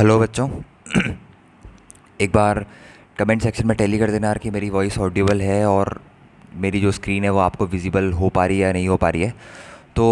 Hello बच्चों। एक बार comment section में टेली कर देना यार कि मेरी वॉइस ऑडिबल है और मेरी जो स्क्रीन है वो आपको विजिबल हो पा रही है या नहीं हो पा रही है। तो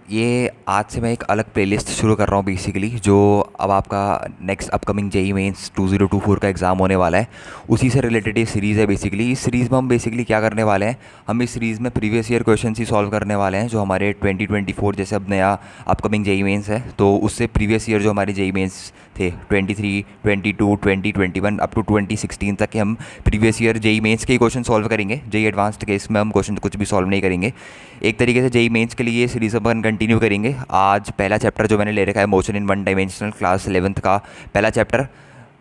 ये आज से मैं एक अलग प्लेलिस्ट शुरू कर रहा हूँ बेसिकली, जो अब आपका नेक्स्ट अपकमिंग जेई मेंस 2024 का एग्ज़ाम होने वाला है, उसी से रिलेटेड ये सीरीज़ है। बेसिकली इस सीरीज़ में हम बेसिकली क्या करने वाले हैं, हम इस सीरीज़ में प्रीवियस ईयर क्वेश्चन ही सॉल्व करने वाले हैं जो हमारे 2024 जैसे अब नया अपकमिंग जेई मेंस है, तो उससे प्रीवियस ईयर जो हमारे जेई मेंस थे 23, 22, 2021 अप टू 2016 तक के हम प्रीवियस ईयर जेई मेंस के ही क्वेश्चन सॉल्व करेंगे। जेई एडवांस्ड के इसमें हम क्वेश्चन कुछ भी सॉल्व नहीं करेंगे। एक तरीके से जेई मेंस के लिए ये सीरीज अपन कंटिन्यू करेंगे। आज पहला चैप्टर जो मैंने ले रखा है motion in one dimensional, class 11th का पहला चैप्टर।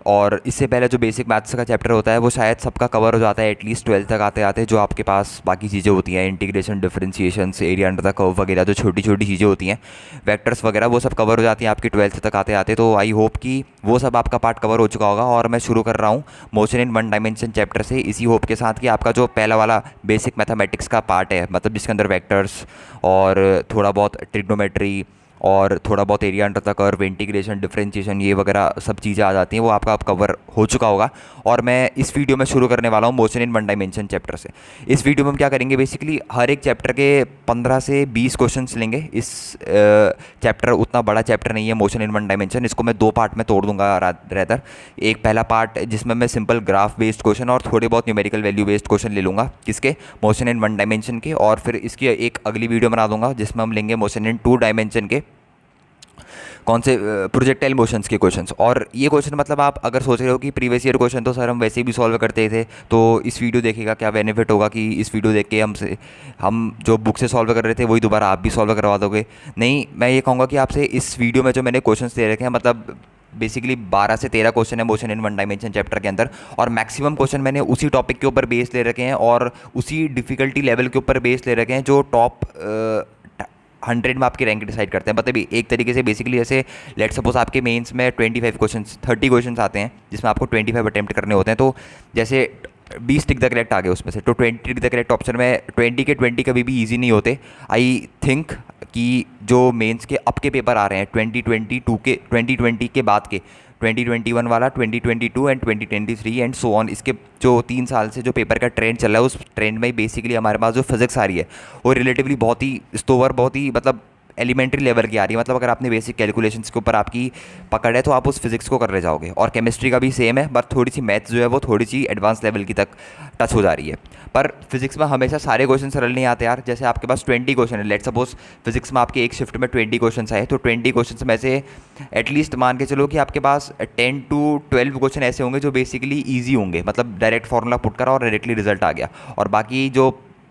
और इससे पहले जो बेसिक मैथ्स का चैप्टर होता है वो शायद सबका कवर हो जाता है एटलीस्ट 12th तक आते आते। जो आपके पास बाकी चीज़ें होती हैं, integration, differentiation, area under the curve वगैरह, जो छोटी छोटी चीज़ें होती हैं, वेक्टर्स वगैरह, वो सब कवर हो जाती हैं आपकी 12th तक आते आते। तो आई होप कि वो सब आपका पार्ट कवर हो चुका होगा। और मैं शुरू कर रहा हूँ motion in one dimension chapter से, इसी होप के साथ कि आपका जो पहला वाला बेसिक मैथमेटिक्स का पार्ट है, मतलब जिसके अंदर वेक्टर्स और थोड़ा बहुत ट्रिग्नोमेट्री और थोड़ा बहुत area under the curve, integration, differentiation, ये वगैरह सब चीज़ें आ जाती हैं, वो आपका अब कवर हो चुका होगा। और मैं इस वीडियो में शुरू करने वाला हूँ motion in one dimension chapter से। इस वीडियो में हम क्या करेंगे, बेसिकली हर एक चैप्टर के 15 से 20 क्वेश्चंस लेंगे। इस चैप्टर उतना बड़ा चैप्टर नहीं है मोशन इन वन डायमेंशन, इसको मैं दो पार्ट में तोड़ दूंगा रेदर। एक पहला पार्ट जिसमें मैं सिंपल ग्राफ बेस्ड क्वेश्चन और थोड़े बहुत न्यूमेरिकल वैल्यू बेस्ड क्वेश्चन ले लूँगा, किसके, मोशन इन वन डायमेंशन के। और फिर इसकी एक अगली वीडियो बना दूंगा जिसमें हम लेंगे मोशन इन टू डायमेंशन के, कौन से, प्रोजेक्टाइल मोशंस के क्वेश्चंस। और ये क्वेश्चन मतलब आप अगर सोच रहे हो कि प्रीवियस ईयर क्वेश्चन तो सर हम वैसे भी सॉल्व करते थे, तो इस वीडियो देखेगा क्या बेनिफिट होगा कि इस वीडियो देख के हम जो बुक से सॉल्व कर रहे थे वही दोबारा आप भी सॉल्व करवा दोगे। नहीं, मैं ये कहूँगा कि आपसे इस वीडियो में जो मैंने क्वेश्चन दे रखे हैं, मतलब बेसिकली 12 से 13 क्वेश्चन है motion in one dimension chapter के अंदर, और मैक्सिमम क्वेश्चन मैंने उसी टॉपिक के ऊपर बेस ले रखे हैं और उसी डिफ़िकल्टी लेवल के ऊपर बेस ले रखे हैं जो टॉप 100 में आपकी रैंक डिसाइड करते हैं। मतलब एक तरीके से बेसिकली जैसे लेट सपोज आपके मेंस में 25 क्वेश्चन, 30 क्वेश्चन आते हैं जिसमें आपको 25 अटेम्प्ट करने होते हैं, तो जैसे 20 टिक द करेक्ट आ गए उसमें से, तो 20 टिक द करेक्ट ऑप्शन में 20 के 20 कभी भी ईजी नहीं होते। आई थिंक कि जो मेंस के अब के पेपर आ रहे हैं 2022 के, 2020 के बाद के, 2021 वाला, 2022 एंड 2023 एंड सो ऑन, इसके जो 3 साल से जो पेपर का ट्रेंड चल रहा है, उस ट्रेंड में बेसिकली हमारे पास जो फिजिक्स आ रही है वो रिलेटिवली बहुत ही स्टोवर, बहुत ही मतलब एलिमेंट्री लेवल की आ रही है। मतलब अगर आपने बेसिक कैलकुलेशंस के ऊपर आपकी पकड़ है तो आप उस फिजिक्स को कर ले जाओगे। और केमिस्ट्री का भी सेम है, बट थोड़ी सी मैथ्स जो है वो थोड़ी सी एडवांस लेवल की तक टच हो जा रही है। पर फिजिक्स में हमेशा सारे क्वेश्चन सरल नहीं आते यार। जैसे आपके पास 20 क्वेश्चन है, लेट सपोज फिजिक्स में आपके एक शिफ्ट में 20 क्वेश्चन आए, तो 20 क्वेश्चन में से एटलीस्ट मान के चलो कि आपके पास 10 to 12 क्वेश्चन ऐसे होंगे जो बेसिकली ईजी होंगे, मतलब डायरेक्ट फार्मूला पुट करा और डायरेक्टली रिजल्ट आ गया। और बाकी जो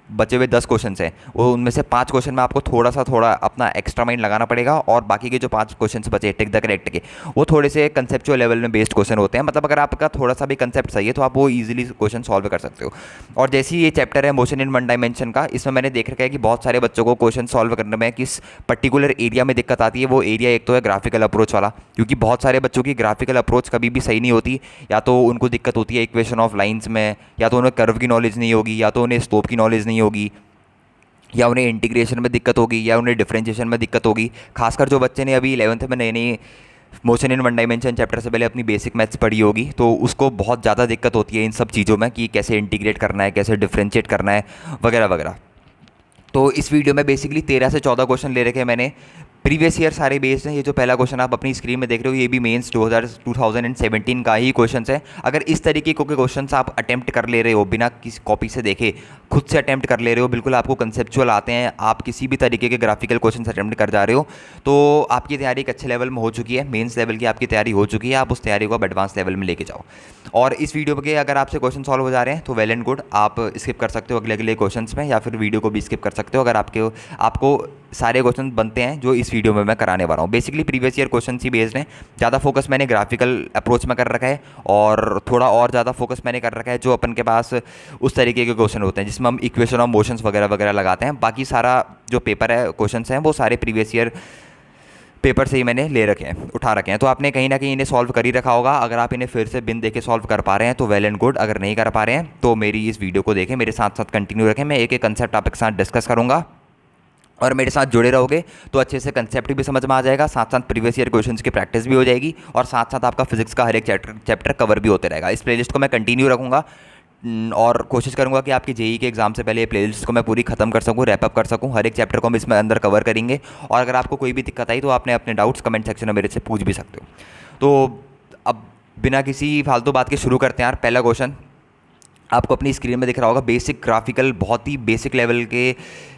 बचे हुए 10 क्वेश्चन हैं, वो उनमें से 5 क्वेश्चन में आपको थोड़ा अपना एक्स्ट्रा माइंड लगाना पड़ेगा, और बाकी के जो 5 क्वेश्चन बचे टिक द करेक्ट के, वो थोड़े से कंसेप्चुअल लेवल में बेस्ड क्वेश्चन होते हैं। मतलब अगर आपका थोड़ा सा भी कंसेप्ट सही है तो आप वो इजीली क्वेश्चन सॉल्व कर सकते हो। और जैसे ही ये चैप्टर है मोशन इन वन डायमेंशन का, इसमें मैंने देख रखा है कि बहुत सारे बच्चों को क्वेश्चन सॉल्व करने में किस पर्टिकुलर एरिया में दिक्कत आती है। वो एरिया एक तो है ग्राफिकल अप्रोच वाला, क्योंकि बहुत सारे बच्चों की ग्राफिकल अप्रोच कभी भी सही नहीं होती। या तो उनको दिक्कत होती है इक्वेशन ऑफ लाइन्स में, या तो उन्हें कर्व की नॉलेज नहीं होगी, या तो उन्हें स्लोप की नॉलेज नहीं होगी, या उन्हें इंटीग्रेशन में दिक्कत होगी, या उन्हें डिफरेंशिएशन में दिक्कत होगी। खासकर जो बच्चे ने अभी 11th में नई नई motion in one dimension chapter से पहले अपनी बेसिक मैथ्स पढ़ी होगी, तो उसको बहुत ज़्यादा दिक्कत होती है इन सब चीज़ों में कि कैसे इंटीग्रेट करना है, कैसे डिफरेंशिएट करना है, वगैरह वगैरह। तो इस वीडियो में बेसिकली 13 से 14 क्वेश्चन ले रखे हैं मैंने, प्रीवियस ईयर सारे बेस्ड हैं। ये जो पहला क्वेश्चन आप अपनी स्क्रीन में देख रहे हो ये भी मेंस 2017 का ही क्वेश्चन है। अगर इस तरीके के क्वेश्चन आप अटेम्प्ट कर ले रहे हो बिना किसी कॉपी से देखे, खुद से अटेम्प्ट कर ले रहे हो, बिल्कुल आपको कंसेप्चुअल आते हैं, आप किसी भी तरीके के ग्राफिकल क्वेश्चन अटेम्प्ट कर जा रहे हो, तो आपकी तैयारी एक अच्छे लेवल में हो चुकी है, मेंस लेवल की आपकी तैयारी हो चुकी है। आप उस तैयारी को अब एडवांस लेवल में लेके जाओ। और इस वीडियो के अगर आपसे क्वेश्चन सॉल्व हो जा रहे हैं तो वेल एंड गुड, आप स्किप कर सकते हो अगले अगले क्वेश्चन में, या फिर वीडियो को भी स्किप कर सकते हो अगर आपको सारे क्वेश्चन बनते हैं जो इस वीडियो में मैं कराने वाला हूँ। बेसिकली प्रीवियस ईयर क्वेश्चन ही बेस्ड हैं, ज़्यादा फोकस मैंने ग्राफिकल अप्रोच में कर रखा है, और थोड़ा और ज़्यादा फोकस मैंने कर रखा है जो अपन के पास उस तरीके के क्वेश्चन होते हैं जिसमें हम इक्वेशन ऑफ मोशंस वगैरह वगैरह लगाते हैं। बाकी सारा जो पेपर है क्वेश्चन हैं वो सारे प्रीवियस ईयर पेपर से ही मैंने ले रखे हैं, उठा रखे हैं। तो आपने कहीं ना कहीं इन्हें सॉल्व कर ही रखा होगा। अगर आप इन्हें फिर से बिन देखे सॉल्व कर पा रहे हैं तो वेल एंड गुड, अगर नहीं कर पा रहे हैं तो मेरी इस वीडियो को देखें, मेरे साथ साथ कंटिन्यू रखें। मैं एक एक कंसेप्ट आपके साथ डिस्कस करूँगा और मेरे साथ जुड़े रहोगे तो अच्छे से कंसेप्ट भी समझ में आ जाएगा, साथ साथ प्रीवियस ईयर क्वेश्चंस की प्रैक्टिस भी हो जाएगी, और साथ साथ आपका फिजिक्स का हर एक चैप्टर कवर भी होते रहेगा। इस प्लेलिस्ट को मैं कंटिन्यू रखूँगा और कोशिश करूंगा कि आपकी जेई के एग्जाम से पहले ये प्लेलिस्ट को मैं पूरी खत्म कर सकूं, रैप अप कर सकूं, हर एक चैप्टर को हम इसमें अंदर कवर करेंगे। और अगर आपको कोई भी दिक्कत आई तो आपने अपने डाउट्स कमेंट सेक्शन में मेरे से पूछ भी सकते हो। तो अब बिना किसी फालतू बात के शुरू करते हैं यार। पहला क्वेश्चन आपको अपनी स्क्रीन में दिख रहा होगा, बेसिक ग्राफिकल, बहुत ही बेसिक लेवल के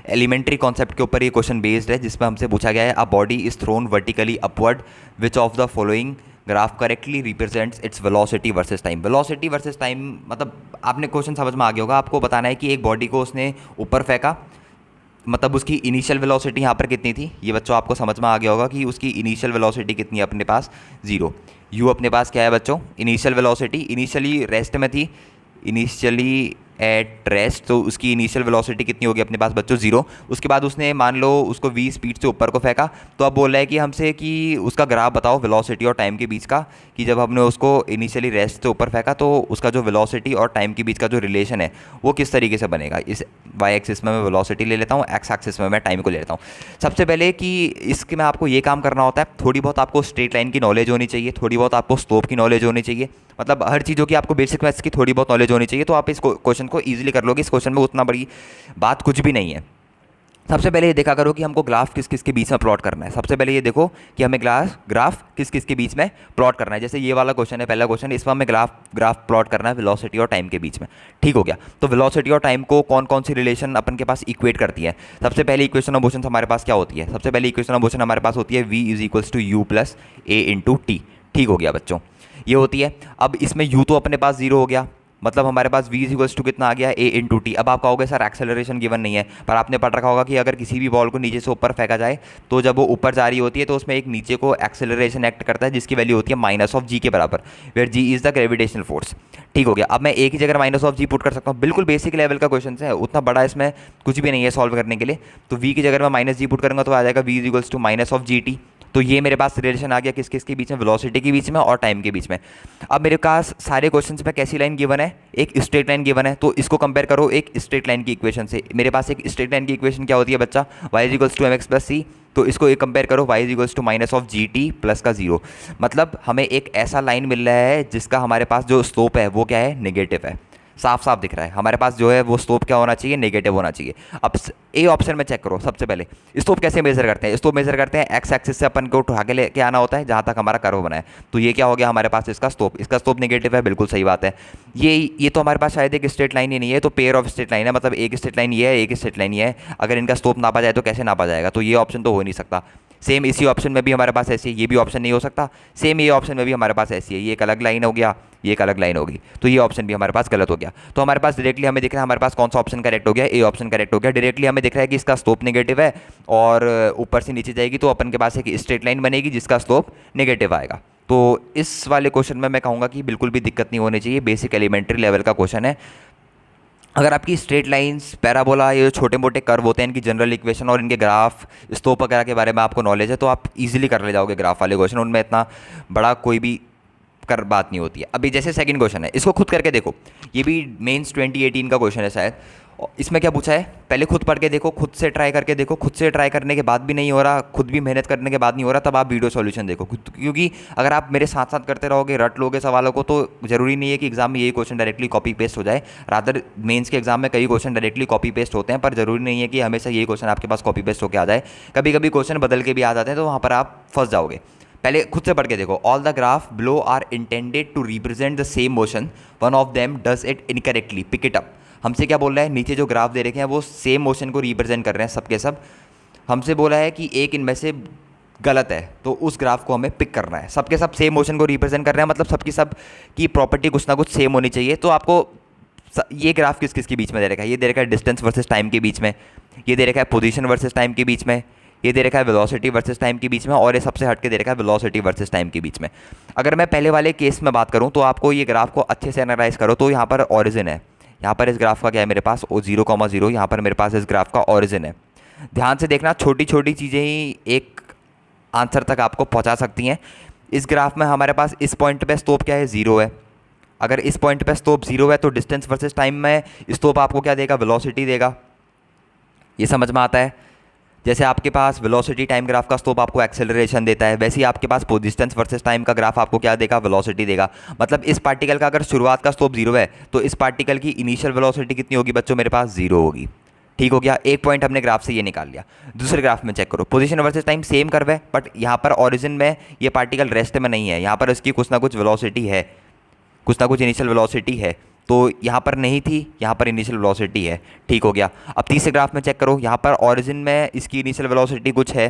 एलिमेंट्री कॉन्सेप्ट के ऊपर ये क्वेश्चन बेस्ड है, जिसमें हमसे पूछा गया है a body is thrown vertically upward, which of the following graph correctly represents its velocity versus time. Velocity versus time मतलब आपने क्वेश्चन समझ में आ गया होगा, आपको बताना है कि एक बॉडी को उसने ऊपर फेंका, मतलब उसकी इनिशियल वेलोसिटी यहाँ पर कितनी थी, ये बच्चों आपको समझ में आ गया होगा कि उसकी इनिशियल वेलोसिटी कितनी है अपने पास, 0। यू अपने पास क्या है बच्चों, इनिशियल वेलोसिटी, इनिशियली रेस्ट में थी, इनिशियली एट रेस्ट, तो उसकी इनिशियल वेलोसिटी कितनी होगी अपने पास बच्चों, 0। उसके बाद उसने मान लो उसको v स्पीड से ऊपर को फेंका, तो अब बोल रहा है कि हमसे कि उसका ग्राफ बताओ वेलोसिटी और टाइम के बीच का, कि जब हमने उसको इनिशियली रेस्ट से ऊपर फेंका तो उसका जो वेलोसिटी और टाइम के बीच का जो रिलेशन है वो किस तरीके से बनेगा। इस वाई एक्सिस में मैं वेलोसिटी ले लेता हूँ, एक्स एक्सिस में मैं टाइम को ले लेता हूँ। सबसे पहले कि इसके में आपको ये काम करना होता है, थोड़ी बहुत आपको स्ट्रेट लाइन की नॉलेज होनी चाहिए, थोड़ी बहुत आपको स्लोप की नॉलेज होनी चाहिए, मतलब हर चीज़ों की आपको बेसिक मैथ्स की थोड़ी बहुत नॉलेज होनी चाहिए, तो आप इस क्वेश्चन को ईजिली कर लोगे। इस क्वेश्चन में उतना बड़ी बात कुछ भी नहीं है। सबसे पहले ये देखा करो कि हमको ग्राफ किस किस के बीच में प्लॉट करना है। सबसे पहले ये देखो कि हमें ग्राफ किस किस के बीच में प्लॉट करना है। जैसे ये वाला क्वेश्चन है, पहला क्वेश्चन, इसमें हमें ग्राफ प्लॉट करना है वेलोसिटी और टाइम के बीच में। ठीक हो गया। तो वेलोसिटी और टाइम को कौन कौन सी रिलेशन अपन के पास इक्वेट करती है। सबसे पहले इक्वेशन ऑफ मोशन हमारे पास क्या होती है, सबसे पहले इक्वेशन ऑफ मोशन हमारे पास होती है v is equals to u plus a into t. ठीक हो गया बच्चों, ये होती है। अब इसमें u तो अपने पास 0 हो गया, मतलब हमारे पास v इक्वल्स टू कितना आ गया, a इंटू टी। अब आप कहोगे सर एक्सेलरेशन गिवन नहीं है, पर आपने पढ़ रखा होगा कि अगर किसी भी बॉल को नीचे से ऊपर फेंका जाए तो जब वो ऊपर जा रही होती है तो उसमें एक नीचे को एक्सेलरेशन एक्ट करता है जिसकी वैल्यू होती है माइनस ऑफ जी के बराबर, where g is the gravitational force. ठीक हो गया। अब मैं एक ही जगह माइनस ऑफ जी पुट कर सकता हूँ, बिल्कुल बेसिक लेवल का क्वेश्चन है, उतना बड़ा इसमें कुछ भी नहीं है सॉल्व करने के लिए। तो v की जगह मैं माइनस जी पुट करूँगा तो आ जाएगा v is equals to minus of g t. तो ये मेरे पास रिलेशन आ गया किस किस के बीच में, वेलोसिटी के बीच में और टाइम के बीच में। अब मेरे पास सारे क्वेश्चंस में कैसी लाइन गिवन है, एक स्ट्रेट लाइन गिवन है, तो इसको कंपेयर करो एक स्ट्रेट लाइन की इक्वेशन से। मेरे पास एक स्ट्रेट लाइन की इक्वेशन क्या होती है बच्चा, y is equals to m x plus c. तो इसको एक कंपेयर करो, y is equals to minus of g t plus का 0। मतलब हमें एक ऐसा लाइन मिल रहा है जिसका हमारे पास जो स्लोप है वो क्या है, नेगेटिव है। साफ साफ दिख रहा है हमारे पास जो है वो स्लोप क्या होना चाहिए, नेगेटिव होना चाहिए। अब ए ऑप्शन में चेक करो। सबसे पहले स्लोप कैसे मेजर करते हैं, स्लोप मेजर करते हैं एक्स एक्सिस से अपन को उठा के लेके आना होता है जहाँ तक हमारा कर्व बना है। तो ये क्या हो गया हमारे पास, इसका स्लोप नेगेटिव है, बिल्कुल सही बात है। ये तो हमारे पास शायद एक स्ट्रेट लाइन ही नहीं है, तो पेयर ऑफ स्ट्रेट लाइन है, मतलब एक स्ट्रेट लाइन ये है, एक स्ट्रेट लाइन ये है। अगर इनका स्लोप नापा जाए तो कैसे नापा जाएगा, तो ये ऑप्शन तो हो नहीं सकता। सेम इसी ऑप्शन में भी हमारे पास ऐसी है, ये भी ऑप्शन नहीं हो सकता। सेम ये ऑप्शन में भी हमारे पास ऐसी है, ये एक अलग लाइन हो गया, ये एक अलग लाइन होगी, तो ये ऑप्शन भी हमारे पास गलत हो गया। तो हमारे पास डायरेक्टली हमें दिख रहा है हमारे पास कौन सा ऑप्शन करेक्ट हो गया, ए ऑप्शन करेक्ट हो गया। डायरेक्टली हमें दिख रहा है कि इसका स्लोप नेगेटिव है और ऊपर से नीचे जाएगी तो अपन के पास एक स्ट्रेट लाइन बनेगी जिसका स्लोप नेगेटिव आएगा। तो इस वाले क्वेश्चन में मैं कहूँगा कि बिल्कुल भी दिक्कत नहीं होनी चाहिए, बेसिक एलिमेंट्री लेवल का क्वेश्चन है। अगर आपकी स्ट्रेट लाइंस, पैराबोला, ये छोटे मोटे कर्व होते हैं, इनकी जनरल इक्वेशन और इनके ग्राफ, स्लोप वगैरह के बारे में आपको नॉलेज है तो आप इजीली कर ले जाओगे ग्राफ वाले क्वेश्चन, उनमें इतना बड़ा कोई भी कर बात नहीं होती है। अभी जैसे सेकंड क्वेश्चन है, इसको खुद करके देखो, ये भी मेंस 2018 का क्वेश्चन है शायद। इसमें क्या पूछा है, पहले खुद पढ़ के देखो, खुद से ट्राई करके देखो, खुद से ट्राई करने के बाद भी नहीं हो रहा, खुद भी मेहनत करने के बाद नहीं हो रहा, तब आप वीडियो सॉल्यूशन देखो। क्योंकि अगर आप मेरे साथ साथ करते रहोगे, रट लोगे सवालों को, तो ज़रूरी नहीं है कि एग्जाम में यही क्वेश्चन डायरेक्टली कॉपी पेस्ट हो जाए। रादर मेंस के एग्जाम में कई क्वेश्चन डायरेक्टली कॉपी पेस्ट होते हैं, पर ज़रूरी नहीं है कि हमेशा यही क्वेश्चन आपके पास कॉपी पेस्ट होकर आ जाए। कभी कभी क्वेश्चन बदल के भी आ जाते हैं, तो वहाँ पर आप फंस जाओगे। पहले खुद से पढ़ के देखो। All the graph below are intended to represent the same motion, one of them does it incorrectly, pick it up. हमसे क्या बोल रहा है, नीचे जो ग्राफ दे रखे हैं वो सेम मोशन को रिप्रेजेंट कर रहे हैं सब के सब। हमसे बोला है कि एक इनमें से गलत है, तो उस ग्राफ को हमें पिक करना है। सबके सब सेम मोशन को रिप्रेजेंट कर रहे हैं, मतलब सबकी सब की प्रॉपर्टी कुछ ना कुछ सेम होनी चाहिए। तो आपको ये ग्राफ किस किस के बीच में दे रखा है, ये दे रखा है डिस्टेंस वर्सेस टाइम के बीच में, ये दे रखा है पोजीशन वर्सेस टाइम के बीच में, ये दे रखा है वेलोसिटी वर्सेस टाइम के बीच में, और ये सबसे हट के दे रखा है वेलोसिटी वर्सेस टाइम के बीच में। अगर मैं पहले वाले केस में बात करूं तो आपको ये ग्राफ को अच्छे से एनालाइज करो। तो यहाँ पर ऑरिजिन है, यहाँ पर इस ग्राफ का क्या है मेरे पास, 0,0, यहाँ पर मेरे पास इस ग्राफ का ऑरिजिन है। ध्यान से देखना, छोटी छोटी चीज़ें ही एक आंसर तक आपको पहुँचा सकती हैं। इस ग्राफ में हमारे पास इस पॉइंट पे स्लोप क्या है, 0 है। अगर इस पॉइंट पे स्लोप 0 है तो डिस्टेंस वर्सेस टाइम में स्लोप आपको क्या देगा, वेलोसिटी देगा। ये समझ में आता है। जैसे आपके पास वेलोसिटी टाइम ग्राफ का स्लोप आपको एक्सेलरेशन देता है, वैसे ही आपके पास डिस्टेंस वर्सेस टाइम का ग्राफ आपको क्या देगा, वेलोसिटी देगा। मतलब इस पार्टिकल का अगर शुरुआत का स्लोप 0 है तो इस पार्टिकल की इनिशियल वेलोसिटी कितनी होगी बच्चों, मेरे पास 0 होगी। ठीक हो गया, एक पॉइंट हमने ग्राफ से ये निकाल लिया। दूसरे ग्राफ में चेक करो, position versus time same curve है, बट यहाँ पर ओरिजिन में ये पार्टिकल रेस्ट में नहीं है, यहाँ पर इसकी कुछ ना कुछ वेलोसिटी है, कुछ ना कुछ इनिशियल वेलोसिटी है। तो यहाँ पर नहीं थी, यहाँ पर इनिशियल वेलोसिटी है। ठीक हो गया। अब तीसरे ग्राफ में चेक करो, यहाँ पर ओरिजिन में इसकी इनिशियल वेलोसिटी कुछ है,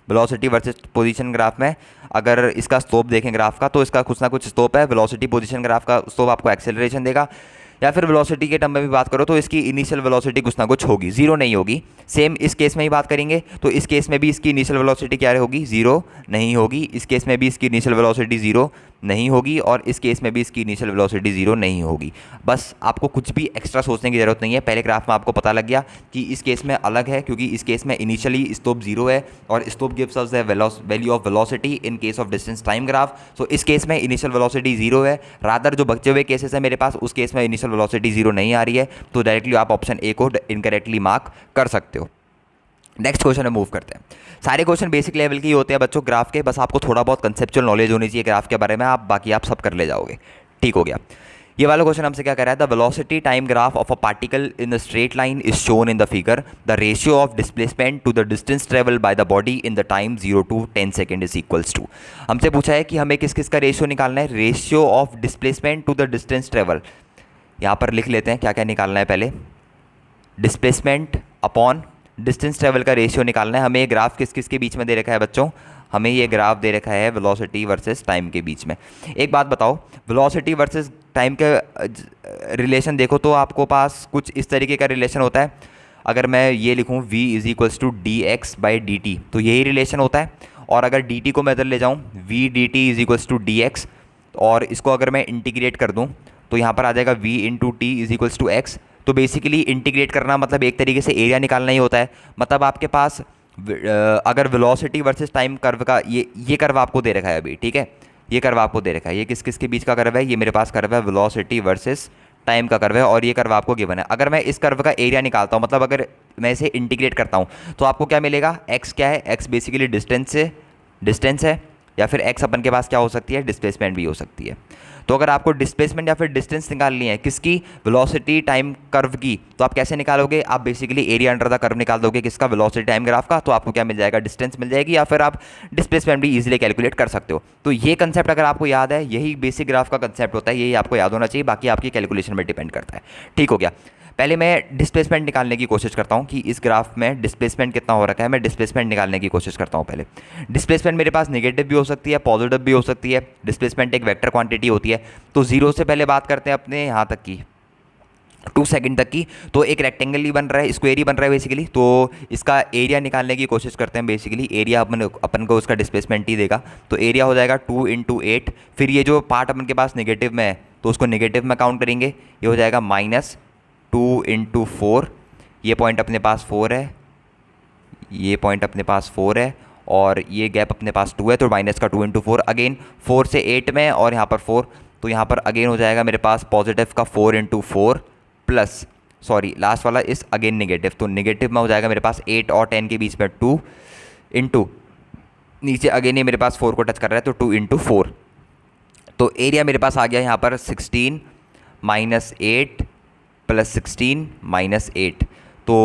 वेलोसिटी वर्सेस पोजीशन ग्राफ में अगर इसका स्लोप देखें ग्राफ का तो इसका कुछ ना कुछ स्लोप है, वेलोसिटी पोजीशन ग्राफ का स्लोप आपको एक्सेलरेशन देगा। या फिर वेलोसिटी के टर्म में भी बात करो तो इसकी इनिशियल वेलोसिटी कुछ ना कुछ होगी, 0 नहीं होगी। सेम इस केस में ही बात करेंगे तो इस केस में भी इसकी इनिशियल वेलोसिटी क्या होगी, 0 नहीं होगी। इस केस में भी इसकी इनिशियल वेलोसिटी 0 नहीं होगी और इस केस में भी इसकी इनिशियल वेलोसिटी 0 नहीं होगी। बस आपको कुछ भी एक्स्ट्रा सोचने की ज़रूरत नहीं है, पहले ग्राफ में आपको पता लग गया कि इस केस में अलग है, क्योंकि इस केस में इनिशियली स्लोप 0 है और slope gives us the value of velocity in case of distance time graph. So इस केस में इनिशियल वेलोसिटी 0 है, रादर जो बचे हुए केसेस है मेरे पास उस केस में इनिशियल वेलोसिटी 0 नहीं आ रही है, तो डायरेक्टली आप ऑप्शन ए को इनकरेक्टली मार्क कर सकते हो। नेक्स्ट क्वेश्चन में मूव करते हैं। सारे क्वेश्चन बेसिक लेवल के ही होते हैं बच्चों ग्राफ के, बस आपको थोड़ा बहुत कंसेप्चुअल नॉलेज होनी चाहिए ग्राफ के बारे में, आप बाकी आप सब कर ले जाओगे। ठीक हो गया। ये वाला क्वेश्चन हमसे क्या कह रहा है, the velocity time graph of a particle in the straight line is shown in the figure, the ratio of displacement to the distance travel by the body in the time 0 to 10 second is equals to. हमसे पूछा है कि हमें किस किस का ratio निकालना है, ratio of displacement to the distance travel. यहाँ पर लिख लेते हैं क्या क्या निकालना है, पहले डिस्प्लेसमेंट अपॉन डिस्टेंस ट्रेवल का रेशियो निकालना है। हमें ये ग्राफ किस किस के बीच में दे रखा है बच्चों, हमें ये ग्राफ दे रखा है वेलोसिटी वर्सेस टाइम के बीच में। एक बात बताओ, वेलोसिटी वर्सेस टाइम के रिलेशन देखो तो आपको पास कुछ इस तरीके का रिलेशन होता है। अगर मैं ये लिखूँ v is equals to d x by d t, तो यही रिलेशन होता है। और अगर डी टी को मैं इधर ले जाऊँ, v d t is equals to d x, और इसको अगर मैं इंटीग्रेट कर दूँ तो यहाँ पर आ जाएगा v into t is equals to x. तो बेसिकली इंटीग्रेट करना मतलब एक तरीके से एरिया निकालना ही होता है। मतलब आपके पास अगर वेलोसिटी वर्सेस टाइम कर्व का ये कर्व आपको दे रखा है अभी, ठीक है, ये कर्व आपको दे रखा है, ये किस किस के बीच का कर्व है, ये मेरे पास कर्व है वेलोसिटी वर्सेस टाइम का कर्व है, और ये कर्व आपको गिवन है। अगर मैं इस कर्व का एरिया निकालता हूँ, मतलब अगर मैं इसे इंटीग्रेट करता हूँ तो आपको क्या मिलेगा, एक्स क्या है, एक्स बेसिकली डिस्टेंस है, या फिर एक्स अपन के पास क्या हो सकती है, डिस्प्लेसमेंट भी हो सकती है। तो अगर आपको डिस्प्लेसमेंट या फिर डिस्टेंस निकालनी है किसकी, वेलोसिटी टाइम कर्व की, तो आप कैसे निकालोगे, आप basically area under the curve निकाल दोगे किसका, वेलोसिटी टाइम ग्राफ का, तो आपको क्या मिल जाएगा, डिस्टेंस मिल जाएगी, या फिर आप डिस्प्लेसमेंट भी इजीली कैलकुलेट कर सकते हो। तो ये कंसेप्ट अगर आपको याद है, यही बेसिक ग्राफ का कंसेप्ट होता है, यही आपको याद होना चाहिए, बाकी आपकी कैलकुलेशन में डिपेंड करता है। ठीक हो गया। पहले मैं डिस्प्लेसमेंट निकालने की कोशिश करता हूँ कि इस ग्राफ में डिस्प्लेसमेंट कितना हो रखा है, मैं डिस्प्लेसमेंट निकालने की कोशिश करता हूँ। पहले डिस्प्लेसमेंट मेरे पास नेगेटिव भी हो सकती है, पॉजिटिव भी हो सकती है, डिस्प्लेसमेंट एक वेक्टर क्वांटिटी होती है। तो 0 से पहले बात करते हैं अपने यहाँ तक की 2 सेकंड तक की, तो एक रेक्टेंगल ही बन रहा है, स्क्वायर ही बन रहा है बेसिकली। तो इसका एरिया निकालने की कोशिश करते हैं। बेसिकली एरिया अपन को उसका डिस्प्लेसमेंट ही देगा, तो एरिया हो जाएगा 2 इंटू 8। फिर ये जो पार्ट अपन के पास नेगेटिव में है तो उसको नेगेटिव में काउंट करेंगे, ये हो जाएगा -2 इंटू 4। ये पॉइंट अपने पास 4 है, ये पॉइंट अपने पास 4 है, और ये गैप अपने पास 2 है, तो माइनस का 2 इंटू 4, अगेन 4 से 8 में, और यहाँ पर 4, तो यहाँ पर अगेन हो जाएगा मेरे पास पॉजिटिव का 4 इंटू 4 प्लस, सॉरी लास्ट वाला इस अगेन नेगेटिव, तो नेगेटिव में हो जाएगा मेरे पास 8 और 10 के बीच में 2 इंटू, नीचे अगेन ये मेरे पास 4 को टच कर रहा है, तो 2 इंटू 4। तो एरिया मेरे पास आ गया यहाँ पर 16 -8 प्लस 16 -8। तो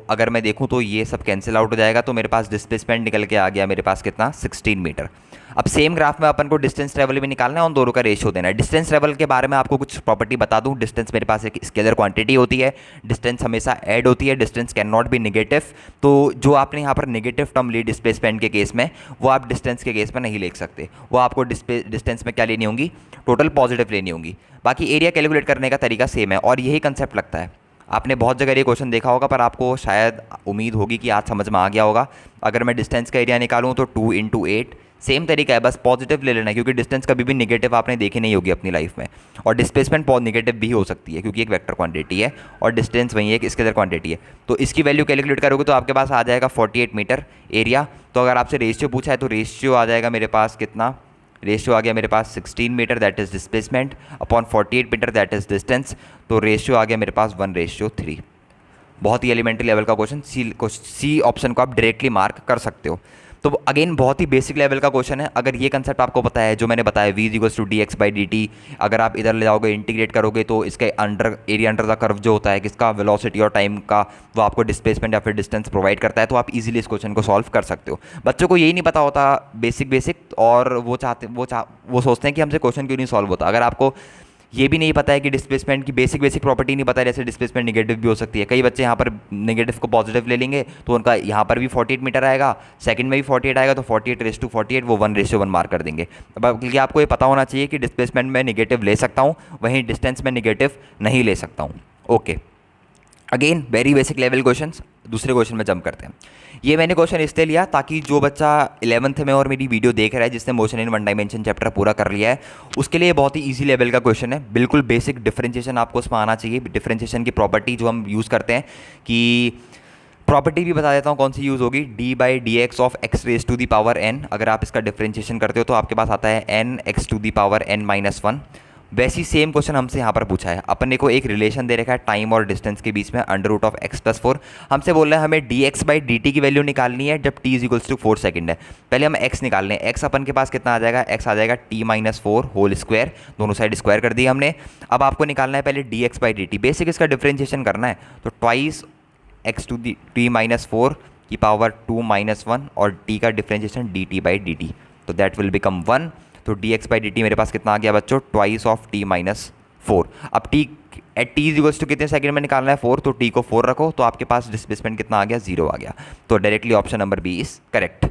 अगर मैं देखूं तो ये सब कैंसिल आउट हो जाएगा, तो मेरे पास डिस्प्लेसमेंट निकल के आ गया मेरे पास कितना, 16 मीटर। अब सेम ग्राफ में अपन को डिस्टेंस ट्रेवल भी निकालना है, उन दोनों का रेशियो देना है। डिस्टेंस ट्रेवल के बारे में आपको कुछ प्रॉपर्टी बता दूं, डिस्टेंस मेरे पास एक स्केलर क्वांटिटी होती है, डिस्टेंस हमेशा ऐड होती है, distance can not be negative. तो जो आपने यहाँ पर नेगेटिव टर्म ली डिस्प्लेसमेंट के केस में, वो आप डिस्टेंस के केस में नहीं लिख सकते, वो आपको डिस्टेंस में क्या लेनी होंगी, टोटल पॉजिटिव लेनी होंगी। बाकी एरिया कैलकुलेट करने का तरीका सेम है, और यही कंसेप्ट लगता है। आपने बहुत जगह ये क्वेश्चन देखा होगा, पर आपको शायद उम्मीद होगी कि आज समझ में आ गया होगा। अगर मैं डिस्टेंस का एरिया निकालूं तो 2 इंटू 8, सेम तरीका है, बस पॉजिटिव ले लेना है, क्योंकि डिस्टेंस कभी भी नेगेटिव आपने देखी नहीं होगी अपनी लाइफ में। और डिस्प्लेसमेंट नेगेटिव भी हो सकती है, क्योंकि एक वेक्टर क्वांटिटी है, और डिस्टेंस वही एक स्केलर क्वांटिटी है। तो इसकी वैल्यू कैलकुलेट करोगे तो आपके पास आ जाएगा 48 मीटर एरिया। तो अगर आपसे रेशियो पूछा है तो रेशियो आ जाएगा मेरे पास कितना, रेशियो आ गया मेरे पास 16 metre that is displacement upon 48 metre that is distance. तो रेशियो आ गया मेरे पास 1:3, बहुत ही एलिमेंट्री लेवल का क्वेश्चन, सी ऑप्शन को आप डायरेक्टली मार्क कर सकते हो। तो अगेन बहुत ही बेसिक लेवल का क्वेश्चन है। अगर ये कंसेप्ट आपको पता है जो मैंने बताया, v equals to d x by d t, अगर आप इधर ले जाओगे इंटीग्रेट करोगे तो इसके under area under the curve जो होता है किसका, वेलोसिटी और टाइम का, वो आपको डिस्प्लेसमेंट या फिर डिस्टेंस प्रोवाइड करता है। तो आप इजीली इस क्वेश्चन को सॉल्व कर सकते हो। बच्चों को यही नहीं पता होता बेसिक, और वो सोचते हैं कि हमसे क्वेश्चन क्यों नहीं सॉल्व होता। अगर आपको ये भी नहीं पता है कि डिस्प्लेसमेंट की बेसिक प्रॉपर्टी नहीं पता है, जैसे डिस्प्लेसमेंट नेगेटिव भी हो सकती है। कई बच्चे यहाँ पर नेगेटिव को पॉजिटिव ले लेंगे तो उनका यहाँ पर भी 48 मीटर आएगा, सेकंड में भी 48 आएगा, तो 48:48 वो 1:1 मार्क कर देंगे। बल्कि आपको ये पता होना चाहिए कि डिस्प्लेसमेंट में नेगेटिव ले सकता हूँ, वहीं डिस्टेंस में नेगेटिव नहीं ले सकता हूँ। Okay, again very basic level questions. दूसरे क्वेश्चन में जंप करते हैं। ये मैंने क्वेश्चन इसलिए लिया ताकि जो बच्चा 11th में और मेरी वीडियो देख रहा है, जिसने motion in one dimension chapter पूरा कर लिया है, उसके लिए बहुत ही इजी लेवल का क्वेश्चन है। बिल्कुल बेसिक डिफरेंशिएशन आपको उसमें आना चाहिए। डिफरेंशिएशन की प्रॉपर्टी जो हम यूज़ करते हैं, कि प्रॉपर्टी भी बता देता हूँ कौन सी यूज़ होगी, d by d x of x raise to the power n. अगर आप इसका डिफरेंशिएशन करते हो तो आपके पास आता है n x to the power n minus one. वैसी सेम क्वेश्चन हमसे यहाँ पर पूछा है। अपन ने को एक रिलेशन दे रखा है टाइम और डिस्टेंस के बीच में, under root of x plus 4। हमसे बोल रहे हैं हमें d x by d t की वैल्यू निकालनी है जब t is equals to 4 second है। पहले हम एक्स निकाल लें। एक्स अपन के पास कितना आ जाएगा, एक्स आ जाएगा टी माइनस 4 होल स्क्वायर, दोनों साइड स्क्वायर कर दिया हमने। अब आपको निकालना है पहले d x by d t. Basic इसका डिफरेंशिएशन करना है, तो twice x to the t minus 4 की पावर 2 माइनस 1 और टी का differentiation d t by d t, तो दैट विल बिकम 1। तो d x by d t मेरे पास कितना आ गया बच्चों, ट्वाइस ऑफ टी माइनस 4। अब t at t is equals to कितने सेकंड में निकालना है, 4, तो टी को 4 रखो तो आपके पास डिस्प्लेसमेंट कितना आ गया, 0 आ गया। तो directly option number B is correct.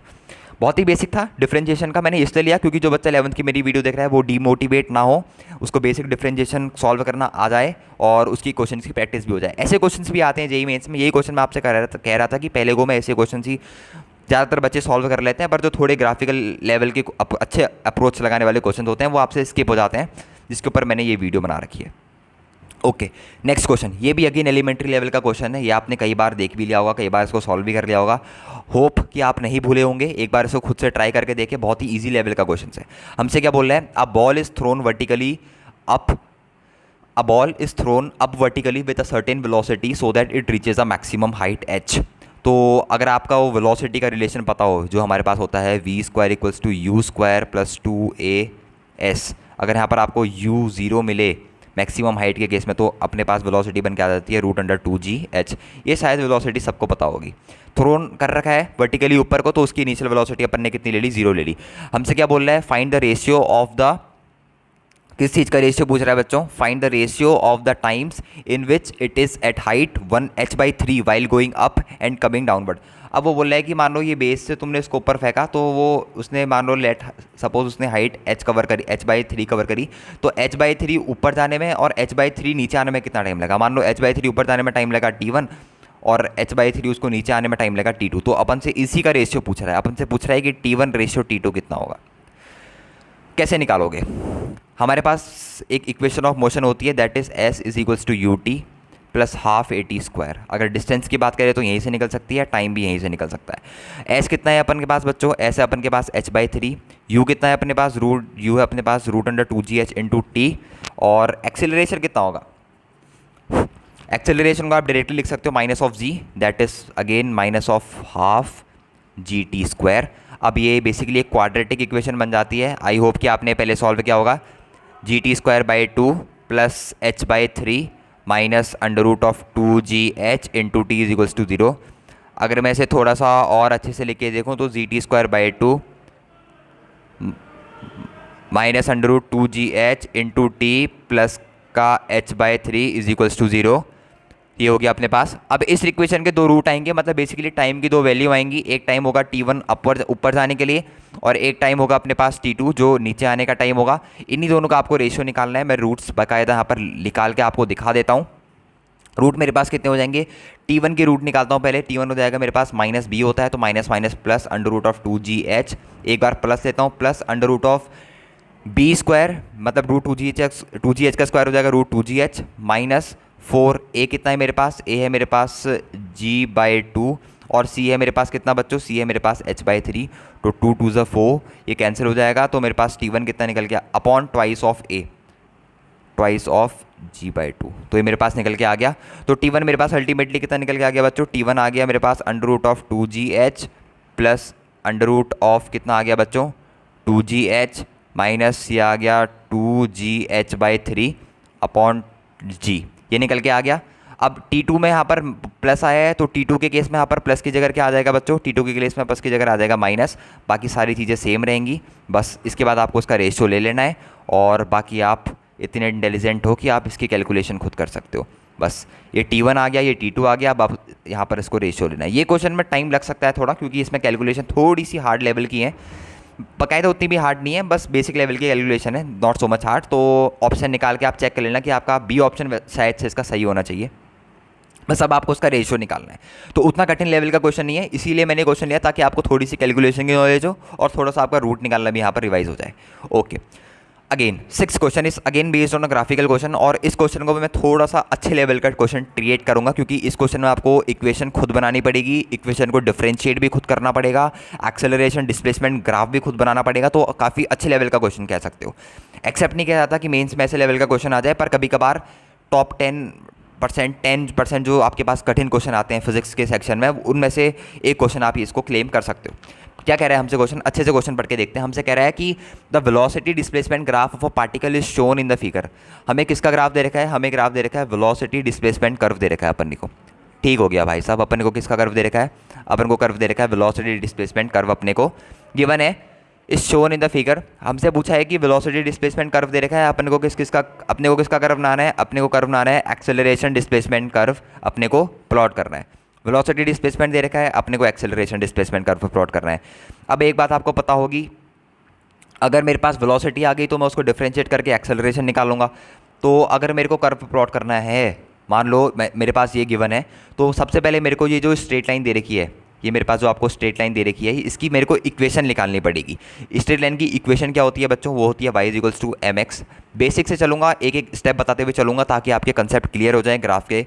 बहुत ही बेसिक था डिफरेंशिएशन का। मैंने इसलिए लिया क्योंकि जो बच्चा 11th की मेरी वीडियो देख रहा है वो डीमोटिवेट ना हो, उसको बेसिक डिफरेंशिएशन सॉल्व करना आ जाए और उसकी क्वेश्चन की प्रैक्टिस भी हो जाए। ऐसे क्वेश्चन भी आते हैं जेईई मेंस में। यही क्वेश्चन मैं आपसे कह रहा था कि पहले गो में ऐसे क्वेश्चन ही ज़्यादातर बच्चे सॉल्व कर लेते हैं, पर जो थोड़े ग्राफिकल लेवल के अच्छे अप्रोच लगाने वाले क्वेश्चन होते हैं वो आपसे स्किप हो जाते हैं, जिसके ऊपर मैंने ये वीडियो बना रखी है। Okay, next question. ये भी अगेन एलिमेंट्री लेवल का क्वेश्चन है। ये आपने कई बार देख भी लिया होगा, कई बार इसको सॉल्व भी कर लिया होगा। होप कि आप नहीं भूले होंगे। एक बार इसको खुद से ट्राई करके देखिए, बहुत ही इजी लेवल का क्वेश्चन है। हमसे क्या बोल रहा है, a ball is thrown vertically up, a ball is throne up vertically with a certain velocity so that it reaches a maximum height H. तो अगर आपका वो वेलोसिटी का रिलेशन पता हो जो हमारे पास होता है v square equals to u square plus 2a_s, अगर यहाँ पर आपको u0 मिले मैक्सिमम हाइट के केस में, तो अपने पास वेलोसिटी बन के आ जाती है √2gh। ये शायद वेलोसिटी सबको पता होगी। थ्रोन कर रखा है वर्टिकली ऊपर को, तो उसकी इनिशियल वेलोसिटी अपन ने कितनी ले ली, 0 ले ली। हमसे क्या बोल रहा है, find the ratio of the, किस चीज़ का रेशियो पूछ रहा है बच्चों, find the ratio of the times in which it is at height 1h/3 while going up and coming downward. अब वो बोल रहा है कि मान लो ये बेस से तुमने इसको ऊपर फेंका, तो वो उसने मान लो सपोज उसने हाइट h कवर करी, h/3 कवर करी, तो h/3 ऊपर जाने में और h/3 नीचे आने में कितना टाइम लगा। मान लो h/3 ऊपर जाने में टाइम लगा t1 और h/3 उसको नीचे आने में टाइम लगा t2। तो अपन से इसी का रेशियो पूछ रहा है। अपन से पूछ रहा है कि t1 रेशियो t2 कितना होगा। कैसे निकालोगे, हमारे पास एक इक्वेशन ऑफ मोशन होती है, that is s is equals to u t plus half a t square. अगर डिस्टेंस की बात करें तो यहीं से निकल सकती है, टाइम भी यहीं से निकल सकता है। s कितना है अपन के पास बच्चों, s है अपन के पास h/3, u कितना है अपने पास, u है अपने पास √2gh इंटू टी, और एक्सेलरेशन कितना होगा, एक्सेलरेशन को आप डायरेक्टली लिख सकते हो minus of g, that is again minus of half G T square. अब ये बेसिकली एक क्वाड्रेटिक इक्वेशन बन जाती है। आई होप कि आपने पहले सॉल्व किया होगा। g²/2 plus h/3 minus √2gh into t is equals to 0। अगर मैं इसे थोड़ा सा और अच्छे से लिख के देखूँ तो g²/2 minus √2gh into T plus का h/3 इज इक्वल्स टू 0। ये हो गया अपने पास। अब इस इक्वेशन के दो रूट आएंगे, मतलब बेसिकली टाइम की दो वैल्यू आएंगी। एक टाइम होगा t1 अपर ऊपर जाने के लिए, और एक टाइम होगा अपने पास t2 जो नीचे आने का टाइम होगा। इन्हीं दोनों का आपको रेशियो निकालना है। मैं रूट्स बाकायदा यहाँ पर निकाल के आपको दिखा देता हूँ। रूट मेरे पास कितने हो जाएंगे, t1 के रूट निकालता हूँ पहले। t1 हो जाएगा मेरे पास माइनस b होता है, तो माइनस माइनस प्लस √2gh, एक बार प्लस लेता हूँ, प्लस √b², मतलब √2gh का स्क्वायर हो जाएगा √2gh माइनस 4। a कितना है मेरे पास, a है मेरे पास g/2 और c है मेरे पास कितना बच्चों, c है मेरे पास h/3, तो 2 2 ज़ा 4, ये कैंसिल हो जाएगा। तो मेरे पास t1 कितना निकल गया, upon twice of a, twice of g/2। तो ये मेरे पास निकल के आ गया। तो T1 मेरे पास अल्टीमेटली कितना निकल के आ गया बच्चों? T1 आ गया मेरे पास √ऑफ 2gh प्लस √ऑफ कितना आ गया बच्चों? 2gh माइनस ये आ गया 2gh/3 अपॉन g, ये निकल के आ गया। अब T2 में यहाँ पर प्लस आया है, तो T2 के केस में यहाँ पर प्लस की जगह क्या आ जाएगा बच्चों? T2 के केस में प्लस की जगह आ जाएगा माइनस। बाकी सारी चीज़ें सेम रहेंगी, बस इसके बाद आपको इसका रेशियो ले लेना है और बाकी आप इतने इंटेलिजेंट हो कि आप इसकी कैलकुलेशन खुद कर सकते हो। बस ये T1 आ गया, ये T2 आ गया, अब आप यहाँ पर इसको रेशियो लेना है। ये क्वेश्चन में टाइम लग सकता है थोड़ा, क्योंकि इसमें कैलकुलेशन थोड़ी सी हार्ड लेवल की है, बकायदा उतनी भी हार्ड नहीं है, बस बेसिक लेवल की कैलकुलेशन है, नॉट सो मच हार्ड। तो ऑप्शन निकाल के आप चेक कर लेना कि आपका बी ऑप्शन शायद से इसका सही होना चाहिए। बस अब आपको उसका रेशियो निकालना है। तो उतना कठिन लेवल का क्वेश्चन नहीं है, इसीलिए मैंने क्वेश्चन लिया ताकि आपको थोड़ी सी कैलकुलेशन की नॉलेज हो और थोड़ा सा आपका रूट निकालना भी यहाँ पर रिवाइज हो जाए। Okay, again 6th question is again based on a graphical question, और इस क्वेश्चन को भी मैं थोड़ा सा अच्छे लेवल का क्वेश्चन क्रिएट करूंगा, क्योंकि इस क्वेश्चन में आपको इक्वेशन खुद बनानी पड़ेगी, इक्वेशन को डिफरेंशिएट भी खुद करना पड़ेगा, एक्सेलरेशन डिस्प्लेसमेंट ग्राफ भी खुद बनाना पड़ेगा। तो काफ़ी अच्छे लेवल का क्वेश्चन कह सकते हो। एक्सेप्ट नहीं किया जाता कि मेंस में ऐसे लेवल का क्वेश्चन आ जाए, पर कभी कभार टॉप 10% जो आपके पास कठिन क्वेश्चन आते हैं फिजिक्स के सेक्शन में, उनमें से एक क्वेश्चन आप इसको क्लेम कर सकते हो। क्या कह रहा है हमसे क्वेश्चन? अच्छे से क्वेश्चन पढ़ के देखते हैं। हमसे कह रहा है कि the velocity displacement graph of a particle is shown in the figure. हमें किसका ग्राफ दे रखा है? हमें ग्राफ दे रखा है वेलोसिटी डिस्प्लेसमेंट कर्व दे रखा है अपन को। ठीक हो गया भाई साहब, अपन को किसका कर्व दे रखा है? अपन को कर्व दे रखा है वेलोसिटी डिस्प्लेसमेंट कर्व, अपने को गिवन है is shown in the figure. हमसे पूछा है कि वेलोसिटी डिस्प्लेसमेंट कर्व दे रखा है, अपने को किसका कर्व बनाना है? अपने को कर्व बनाना है एक्सेलरेशन डिस्प्लेसमेंट कर्व, अपने को प्लॉट करना है। वेलोसिटी डिस्प्लेसमेंट दे रखा है, अपने को एक्सेलरेशन डिस्प्लेसमेंट कर्व प्लॉट करना है। अब एक बात आपको पता होगी, अगर मेरे पास वेलोसिटी आ गई तो मैं उसको डिफरेंशिएट करके एक्सेलरेशन निकालूंगा। तो अगर मेरे को कर्व प्लॉट करना है, मान लो मेरे पास ये गिवन है, तो सबसे पहले मेरे को ये जो स्ट्रेट लाइन दे रखी है, ये मेरे पास जो आपको स्ट्रेट लाइन दे रखी है, इसकी मेरे को इक्वेशन निकालनी पड़ेगी। स्ट्रेट लाइन की इक्वेशन क्या होती है बच्चों? वो होती है y = mx। बेसिक से चलूंगा, एक एक स्टेप बताते हुए चलूंगा ताकि आपके कंसेप्ट क्लियर हो जाए ग्राफ के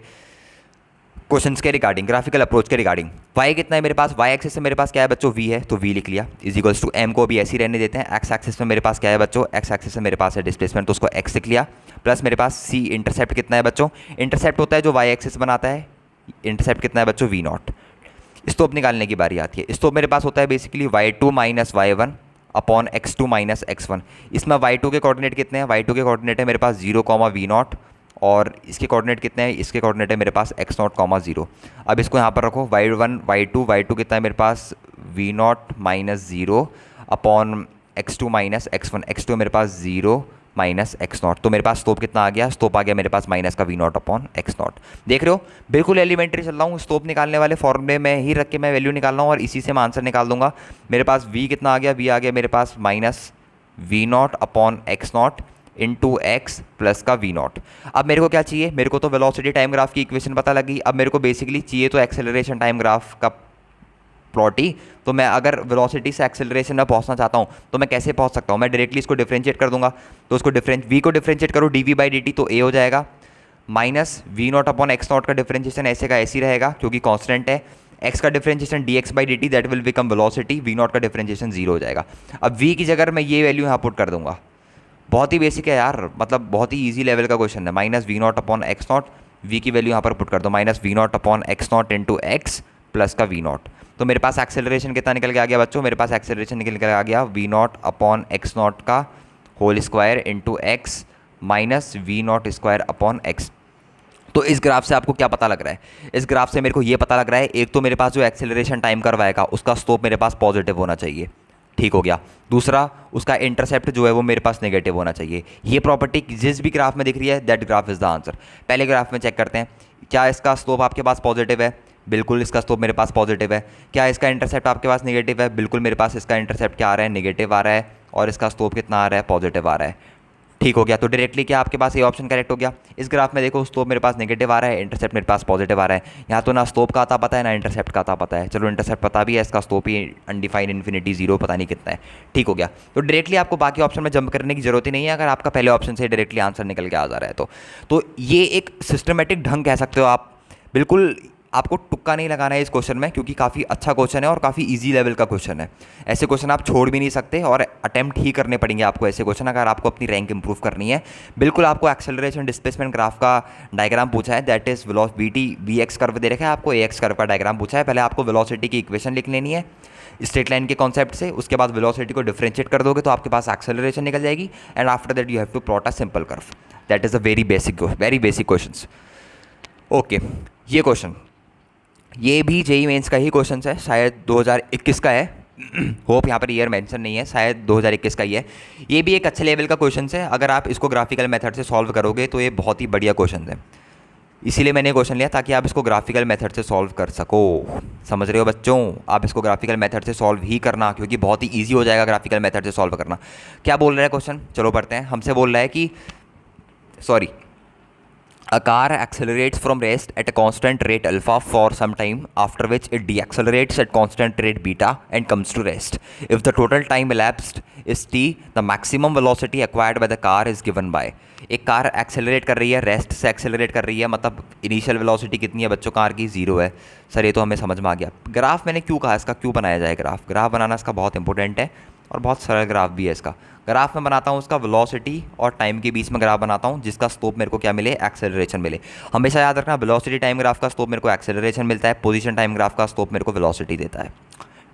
क्वेश्चंस के रिगार्डिंग, ग्राफिकल अप्रोच के रिगार्डिंग। y कितना है मेरे पास? y एक्सिस से मेरे पास क्या है बच्चों? v है, तो v लिख लिया, = m को भी ऐसे ही रहने देते हैं। x एक्सिस में मेरे पास क्या है बच्चों? x एक्सिस से मेरे पास है डिस्प्लेसमेंट, तो उसको x लिख लिया, प्लस मेरे पास c इंटरसेप्ट कितना है बच्चों? इंटरसेप्ट होता है जो y एक्सिस बनाता है, इंटरसेप्ट कितना है बच्चों? v0। स्टोप निकालने की बारी आती है। स्टोप मेरे पास होता है basically y2 - y1 upon x2 - x1। इसमें y2 के कोऑर्डिनेट कितने हैं? y2 के कोऑर्डिनेट है मेरे पास 0, v0, और इसके कोऑर्डिनेट कितने हैं? इसके कोऑर्डिनेट है मेरे पास x0, 0। अब इसको यहाँ पर रखो, y1 y2 कितना है मेरे पास? v0 - 0 upon x2 - x1, x2 मेरे पास 0 - x0। तो मेरे पास स्टोप कितना आ गया? स्टोप आ गया मेरे पास माइनस का v0 अपॉन x0। देख रहे हो, बिल्कुल एलिमेंट्री चल रहा हूँ। स्टोप निकालने वाले फॉर्मूले में ही रख के मैं वैल्यू निकाल रहा हूँ और इसी से मैं आंसर निकाल दूंगा। मेरे पास v कितना आ गया? v आ गया मेरे पास minus v0 upon x0 into x plus का v0। अब मेरे को क्या चाहिए? मेरे को तो वेलोसिटी टाइम ग्राफ की इक्वेशन पता लगी। अब मेरे को बेसिकली चाहिए तो एक्सेलरेशन टाइम ग्राफ का प्लॉट ही। तो मैं अगर वेलोसिटी से एक्सेलरेशन में पहुंचना चाहता हूं तो मैं कैसे पहुंच सकता हूं? मैं डायरेक्टली इसको डिफरेंशिएट कर दूंगा। तो उसको v को डिफरेंशिएट करो dv/dt, तो a हो जाएगा माइनस v0 अपॉन x0 का डिफरेंशिएशन ऐसे का ऐसे ही रहेगा क्योंकि कांस्टेंट है। x का differentiation dx/dt that will become velocity, v0 का डिफरेंशिएशन 0 हो जाएगा। अब v की जगह मैं ये वैल्यू यहाँ पुट कर दूंगा। बहुत ही बेसिक है यार, मतलब बहुत ही ईजी लेवल का क्वेश्चन है। Minus v0 upon x0, v की वैल्यू यहाँ पर पुट कर दो, minus v0 upon x0 into x plus का v0। तो मेरे पास एक्सेलरेशन कितना निकल के आ गया बच्चों? मेरे पास एक्सेलरेशन निकल के आ गया v0 अपॉन x0 का whole square into x minus v0 square upon x। तो इस ग्राफ से आपको क्या पता लग रहा है? इस ग्राफ से मेरे को ये पता लग रहा है, एक तो मेरे पास जो एक्सेलरेशन टाइम कर्व आएगा उसका स्लोप मेरे पास पॉजिटिव होना चाहिए, ठीक हो गया। दूसरा, उसका इंटरसेप्ट जो है वो मेरे पास नेगेटिव होना चाहिए। ये प्रॉपर्टी जिस भी ग्राफ में दिख रही है that graph is the answer. पहले ग्राफ में चेक करते हैं, क्या इसका स्लोप आपके पास पॉजिटिव है? बिल्कुल इसका स्लोप मेरे पास पॉजिटिव है। क्या इसका इंटरसेप्ट आपके पास नेगेटिव है? बिल्कुल मेरे पास इसका इंटरसेप्ट क्या आ रहा है? नेगेटिव आ रहा है। और इसका स्लोप कितना आ रहा है? पॉजिटिव आ रहा है, ठीक हो गया। तो डायरेक्टली क्या आपके पास ये ऑप्शन करेक्ट हो गया। इस ग्राफ में देखो स्लोप मेरे पास नेगेटिव आ रहा है, इंटरसेप्ट मेरे पास पॉजिटिव आ रहा है। यहाँ तो ना स्लोप का आता पता है ना इंटरसेप्ट का आता पता है। चलो इंटरसेप्ट पता भी है, इसका स्लोप ही अनडिफाइंड इन्फिनिटी 0 पता नहीं कितना है, ठीक हो गया। तो डायरेक्टली आपको बाकी ऑप्शन में जंप करने की जरूरत ही नहीं है अगर आपका पहले ऑप्शन से डायरेक्टली आंसर निकल के आ जा रहा है तो ये एक सिस्टमेटिक ढंग कह सकते हो आप। बिल्कुल आपको तुक्का नहीं लगाना है इस क्वेश्चन में, क्योंकि काफ़ी अच्छा क्वेश्चन है और काफ़ी इजी लेवल का क्वेश्चन है। ऐसे क्वेश्चन आप छोड़ भी नहीं सकते और अटेम्प्ट ही करने पड़ेंगे आपको ऐसे क्वेश्चन, अगर आपको अपनी रैंक इंप्रूव करनी है। बिल्कुल आपको एक्सेलरेशन डिस्प्लेसमेंट ग्राफ का डायग्राम पूछा है, that is velocity v x curve दे रखा है आपको, ए एक्स कर्व का डायग्राम पूछा है। पहले आपको वेलोसिटी की इक्वेशन लिख लेनी है स्ट्रेट लाइन के कॉन्सेप्ट से, उसके बाद वेलोसिटी को डिफरेंशिएट कर दोगे तो आपके पास एक्सेलरेशन निकल जाएगी, and after that you have to plot a simple curve. That is a very basic question. Okay, ये क्वेश्चन ये भी जेई मेंस का ही क्वेश्चन है, शायद 2021 का है। होप यहाँ पर ईयर मेंशन नहीं है, शायद 2021 का ही है। ये भी एक अच्छे लेवल का क्वेश्चन है, अगर आप इसको ग्राफिकल मेथड से सॉल्व करोगे तो ये बहुत ही बढ़िया क्वेश्चन है। इसीलिए मैंने क्वेश्चन लिया ताकि आप इसको ग्राफिकल मेथड से सॉल्व कर सको। समझ रहे हो बच्चों, आप इसको ग्राफिकल मेथड से सॉल्व ही करना, क्योंकि बहुत ही ईजी हो जाएगा ग्राफिकल मेथड से सॉल्व करना। क्या बोल रहा है क्वेश्चन, चलो पढ़ते हैं। हमसे बोल रहा है कि a car accelerates from rest at a constant rate alpha for some time, after which it deaccelerates at constant rate beta and comes to rest. If the total time elapsed is t, the maximum velocity acquired by the car is given by। एक car accelerate कर रही है, rest से accelerate कर रही है, मतलब initial velocity कितनी है बच्चों, कार की 0 है। सर ये तो हमें समझ में आ गया। ग्राफ मैंने क्यों कहा इसका, क्यों बनाया जाए ग्राफ, ग्राफ बनाना इसका बहुत इंपॉर्टेंट है और बहुत सरल ग्राफ भी है इसका। ग्राफ में बनाता हूँ उसका वेलोसिटी और टाइम के बीच में ग्राफ बनाता हूँ, जिसका स्लोप मेरे को क्या मिले, एक्सेलरेशन मिले। हमेशा याद रखना, वेलोसिटी टाइम ग्राफ का स्लोप मेरे को एक्सेलरेशन मिलता है, पोजीशन टाइम ग्राफ का स्लोप मेरे को वेलोसिटी देता है।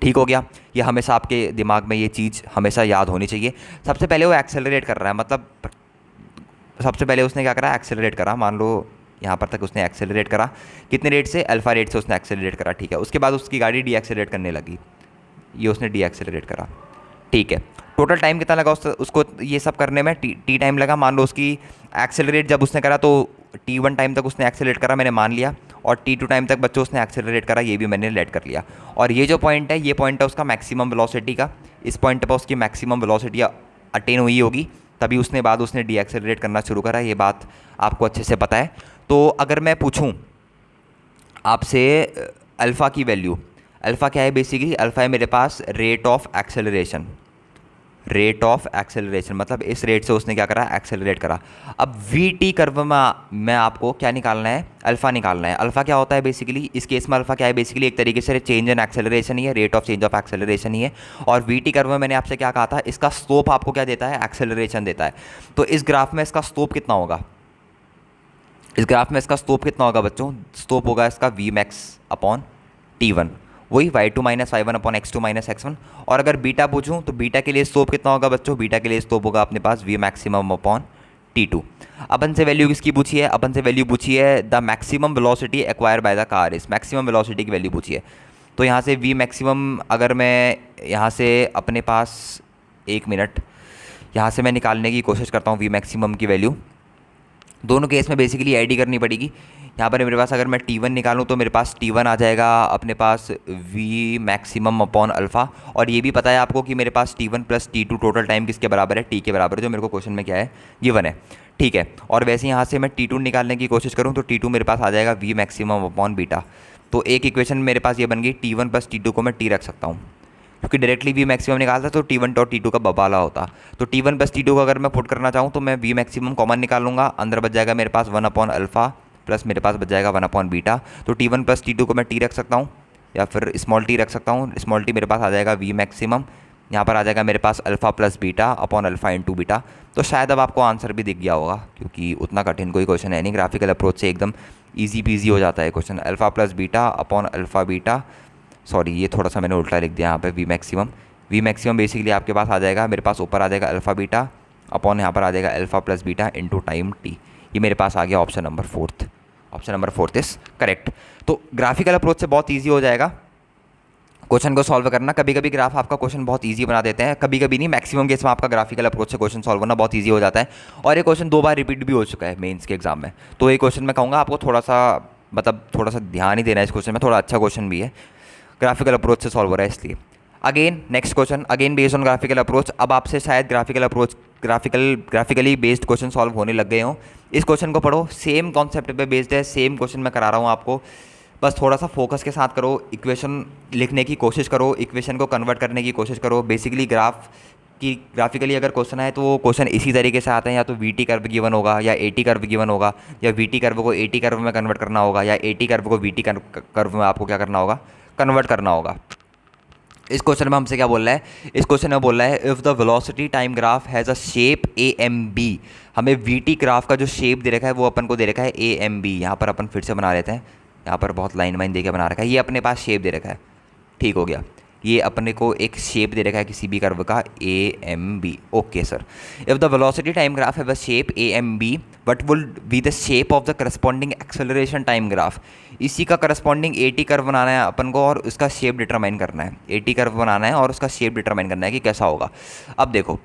ठीक हो गया, ये हमेशा आपके दिमाग में ये चीज़ हमेशा याद होनी चाहिए। सबसे पहले वो एक्सेलरेट कर रहा है, मतलब सबसे पहले उसने क्या करा, एक्सेलरेट करा। मान लो यहाँ पर तक उसने एक्सेलरेट करा, कितने रेट से, अल्फा रेट से उसने एक्सेलरेट करा। ठीक है, उसके बाद उसकी गाड़ी डी एक्सेलरेट करने लगी, ये उसने डी एक्सेलरेट करा। ठीक है, टोटल टाइम कितना लगा उसको ये सब करने में, टी टाइम लगा। मान लो उसकी एक्सेलरेट जब उसने करा तो T1 टाइम तक उसने एक्सेलरेट करा, मैंने मान लिया, और T2 टाइम तक बच्चों उसने एक्सेलरेट करा, ये भी मैंने लेट कर लिया। और ये जो पॉइंट है, ये पॉइंट है उसका मैक्सिमम वेलोसिटी का। इस पॉइंट पर उसकी मैक्सिमम वेलोसिटी अटेन हुई होगी, तभी उसने डी एक्सेलरेट करना शुरू करा। ये बात आपको अच्छे से पता है। तो अगर मैं पूछूँ आपसे अल्फ़ा की वैल्यू, अल्फ़ा क्या है बेसिकली, अल्फ़ा है मेरे पास rate of acceleration. Rate of acceleration मतलब इस रेट से उसने क्या करा, एक्सेलरेट करा। अब वी टी कर्व में आपको क्या निकालना है, अल्फ़ा निकालना है। अल्फ़ा क्या होता है बेसिकली, इस केस में अल्फ़ा क्या है बेसिकली, एक तरीके से चेंज इन एक्सेलरेशन ही है, rate of change of acceleration ही है। और वी टी कर्व में मैंने आपसे क्या कहा था, इसका स्लोप आपको क्या देता है, एक्सेलरेशन देता है। तो इस ग्राफ में इसका स्लोप कितना होगा, इस ग्राफ में इसका स्लोप कितना होगा बच्चों, स्लोप होगा इसका वी मैक्स अपॉन T1, वही y2 minus y1 upon x2 minus x1। और अगर बीटा पूछूं तो बीटा के लिए स्लोप कितना होगा बच्चों, बीटा के लिए स्लोप होगा अपने पास v मैक्सिमम अपॉन T2। अपन से वैल्यू किसकी पूछी है, अपन से वैल्यू पूछी है the maximum velocity acquire by the car, इस मैक्सिमम वेलोसिटी की वैल्यू पूछी है। तो यहाँ से v मैक्सिमम, अगर मैं यहाँ से अपने पास 1 मिनट यहाँ से मैं निकालने की कोशिश करता हूँ v मैक्सिमम की वैल्यू, दोनों केस में बेसिकली ऐड ही करनी पड़ेगी। यहाँ पर मेरे पास अगर मैं T1 निकालूँ तो मेरे पास T1 आ जाएगा अपने पास V मैक्सिमम अपॉन अल्फ़ा। और ये भी पता है आपको कि मेरे पास T1 plus T2 total time किसके बराबर है, T के बराबर है, जो मेरे को क्वेश्चन में क्या है, गिवन है। ठीक है, और वैसे यहाँ से मैं T2 निकालने की कोशिश करूँ तो T2 मेरे पास आ जाएगा V मैक्सिमम अपॉन बीटा। तो एक इक्वेशन मेरे पास ये बन गई, T1 प्लस T2 को मैं T रख सकता हूँ, क्योंकि डायरेक्टली वी मैक्सिमम निकालता तो T1 और T2 का बबाला होता। तो T1 प्लस T2 को अगर मैं पुट करना चाहूँ तो मैं वी मैक्सिमम कॉमन निकाल लूँगा, अंदर बच जाएगा मेरे पास 1 अपॉन अल्फ़ा प्लस मेरे पास बच जाएगा 1 अपॉन बीटा। तो T1 प्लस T2 को मैं T रख सकता हूँ या फिर स्मॉल t रख सकता हूँ। स्मॉल t मेरे पास आ जाएगा वी मैक्सिमम, यहाँ पर आ जाएगा मेरे पास alpha plus beta upon alpha into beta. तो शायद अब आपको आंसर भी दिख गया होगा, क्योंकि उतना कठिन कोई क्वेश्चन है नहीं, ग्राफिकल अप्रोच से एकदम ईजी पीजी हो जाता है question. Alpha plus beta upon alpha beta, sorry ये थोड़ा सा मैंने उल्टा लिख दिया यहाँ पे, वी मैक्सिमम बेसिकली आपके पास आ जाएगा, मेरे पास ऊपर आ जाएगा अल्फ़ा बीटा अपॉन यहाँ पर आ जाएगा alpha plus beta into time T. ये मेरे पास आ गया option number 4। Option number 4 is correct. तो ग्राफिकल अप्रोच से बहुत ईजी हो जाएगा क्वेश्चन को सॉल्व करना। कभी कभी ग्राफ आपका क्वेश्चन बहुत इजी बना देते हैं, कभी कभी नहीं, मैक्सिमम केस में आपका ग्राफिकल अप्रोच से क्वेश्चन सॉल्व करना बहुत इजी हो जाता है। और ये क्वेश्चन 2 बार रिपीट भी हो चुका है मेंस के एग्जाम में। तो ये क्वेश्चन मैं कहूँगा आपको थोड़ा सा ध्यान ही देना है इस क्वेश्चन में, थोड़ा अच्छा क्वेश्चन भी है, ग्राफिकल अप्रोच से सॉल्व हो रहा है इसलिए। Again next question, again based on graphical approach. अब आपसे शायद ग्राफिकली बेस्ड क्वेश्चन सॉल्व होने लग गए हों। इस क्वेश्चन को पढ़ो, सेम कॉन्सेप्ट पे बेस्ड है, सेम क्वेश्चन मैं करा रहा हूँ आपको, बस थोड़ा सा फोकस के साथ करो, इक्वेशन लिखने की कोशिश करो, इक्वेशन को कन्वर्ट करने की कोशिश करो। बेसिकली ग्राफ कि ग्राफिकली अगर क्वेश्चन है तो वो क्वेश्चन इसी तरीके से आते हैं, या तो वी टी कर्व गिवन होगा या ए टी कर्व गिवन होगा, या वी टी कर्व को ए टी कर्व में कन्वर्ट करना होगा, या ए टी कर्व को वी टी कर्व में आपको क्या करना होगा, कन्वर्ट करना होगा। इस क्वेश्चन में हमसे क्या बोल रहा है, इस क्वेश्चन में बोल रहा है if the velocity time graph has a shape A M B. हमें वी टी ग्राफ का जो शेप दे रखा है वो अपन को दे रखा है ए एम बी। यहाँ पर अपन फिर से बना लेते हैं, यहाँ पर बहुत लाइन वाइन दे के बना रखा है, ये अपने पास शेप दे रखा है, ठीक हो गया। ये अपने को एक शेप दे रखा है किसी भी कर्व का A M B. Okay sir, if the velocity time graph have a shape A M B what will be the shape of the corresponding acceleration time graph. इसी का करस्पॉन्डिंग ए टी कर्व बनाना है अपन को और उसका shape determine करना है। ए टी कर्व बनाना है और उसका शेप डिटरमाइन करना है कि कैसा होगा। अब देखो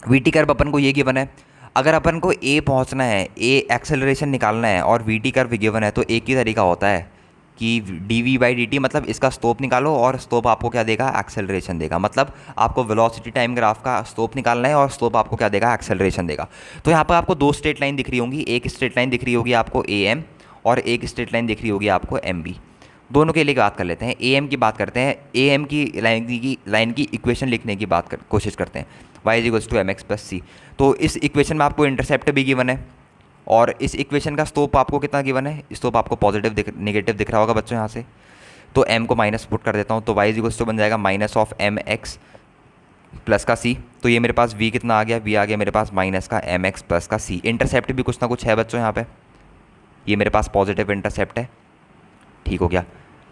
वी टी कर्व अपन को ये गिवन है, अगर अपन को ए पहुंचना है, ए एक्सेलरेशन निकालना है और वी टी कर्व गिवन है, तो एक ही तरीका होता है कि d v by d t, मतलब इसका स्लोप निकालो और स्लोप आपको क्या देगा, एक्सेलरेशन देगा। मतलब आपको वेलोसिटी टाइम ग्राफ का स्लोप निकालना है और स्लोप आपको क्या देगा, एक्सेलरेशन देगा। तो यहाँ पर आपको दो स्ट्रेट लाइन दिख रही होंगी, एक स्ट्रेट लाइन दिख रही होगी आपको ए एम और एक स्ट्रेट लाइन दिख रही होगी आपको एम बी। दोनों के लिए बात कर लेते हैं, ए एम की बात करते हैं। ए एम की लाइन की इक्वेशन लिखने की कोशिश करते हैं, y is equals to m x plus c. तो इस इक्वेशन में आपको इंटरसेप्ट भी गिवन है और इस इक्वेशन का स्लोप आपको कितना गिवन है, स्लोप आपको पॉजिटिव नेगेटिव दिख रहा होगा बच्चों यहाँ से। तो m को माइनस पुट कर देता हूँ, तो y इक्वल्स टू बन जाएगा minus of m x plus का c। तो ये मेरे पास v कितना आ गया, v आ गया मेरे पास माइनस का एम एक्स प्लस का c। इंटरसेप्ट भी कुछ ना कुछ है बच्चों यहाँ पे, ये मेरे पास पॉजिटिव इंटरसेप्ट है, ठीक हो गया।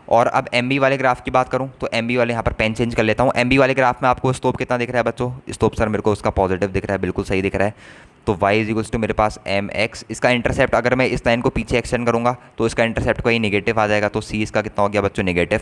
और अब एम बी वाले ग्राफ की बात करूँ तो एम बी वाले यहाँ पर पेन चेंज कर लेता हूँ। एम बी वाले ग्राफ में आपको स्लोप कितना दिख रहा है बच्चों, स्लोप सर मेरे को उसका पॉजिटिव दिख रहा है, बिल्कुल सही दिख रहा है। तो y इज इक्वल्स टू मेरे पास एम एक्स, इसका इंटरसेप्ट अगर मैं इस लाइन को पीछे एक्सटेंड करूँगा तो इसका इंटरसेप्ट कोई नेगेटिव आ जाएगा, तो c इसका कितना हो गया बच्चों, नेगेटिव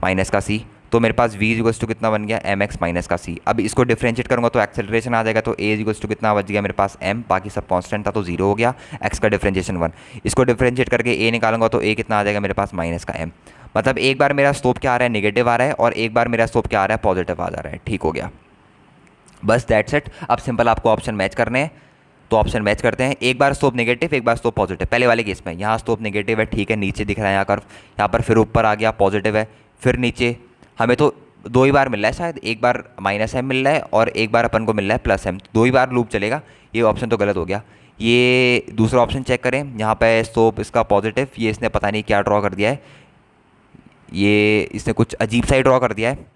माइनस का c। तो मेरे पास v इज इक्वल्स टू कितना बन गया, एम एक्स माइनस का c। अब इसको डिफरेंशिएट करूँगा तो एक्सेलरेशन आ जाएगा, तो a इज इक्वल्स टू कितना बच गया मेरे पास m, बाकी सब कांस्टेंट था तो 0 हो गया, x का डिफरेंशिएशन 1। इसको डिफरेंशिएट करके a निकालूंगा तो a कितना आ जाएगा मेरे पास, माइनस का m। मतलब एक बार मेरा स्लोप क्या आ रहा है, नेगेटिव आ रहा है, और एक बार मेरा स्लोप क्या आ रहा है, पॉजिटिव आ जा रहा है, ठीक हो गया। बस दैट्स इट। अब सिंपल आपको ऑप्शन मैच करने हैं, तो ऑप्शन मैच करते हैं। एक बार स्लोप नेगेटिव, एक बार स्लोप पॉजिटिव। पहले वाले केस में यहाँ स्लोप नेगेटिव है, ठीक है, नीचे दिख रहा है यहाँ कर्व, यहाँ पर फिर ऊपर आ गया पॉजिटिव है, फिर नीचे। हमें तो दो ही बार मिल रहा है शायद, एक बार माइनस एम मिल रहा है और एक बार अपन को मिल रहा है प्लस एम, दो ही बार लूप चलेगा। ये ऑप्शन तो गलत हो गया। ये दूसरा ऑप्शन चेक करें, यहाँ पे स्लोप इसका पॉजिटिव, ये इसने पता नहीं क्या ड्रॉ कर दिया है, ये इसने कुछ अजीब सा ही ड्रॉ कर दिया है,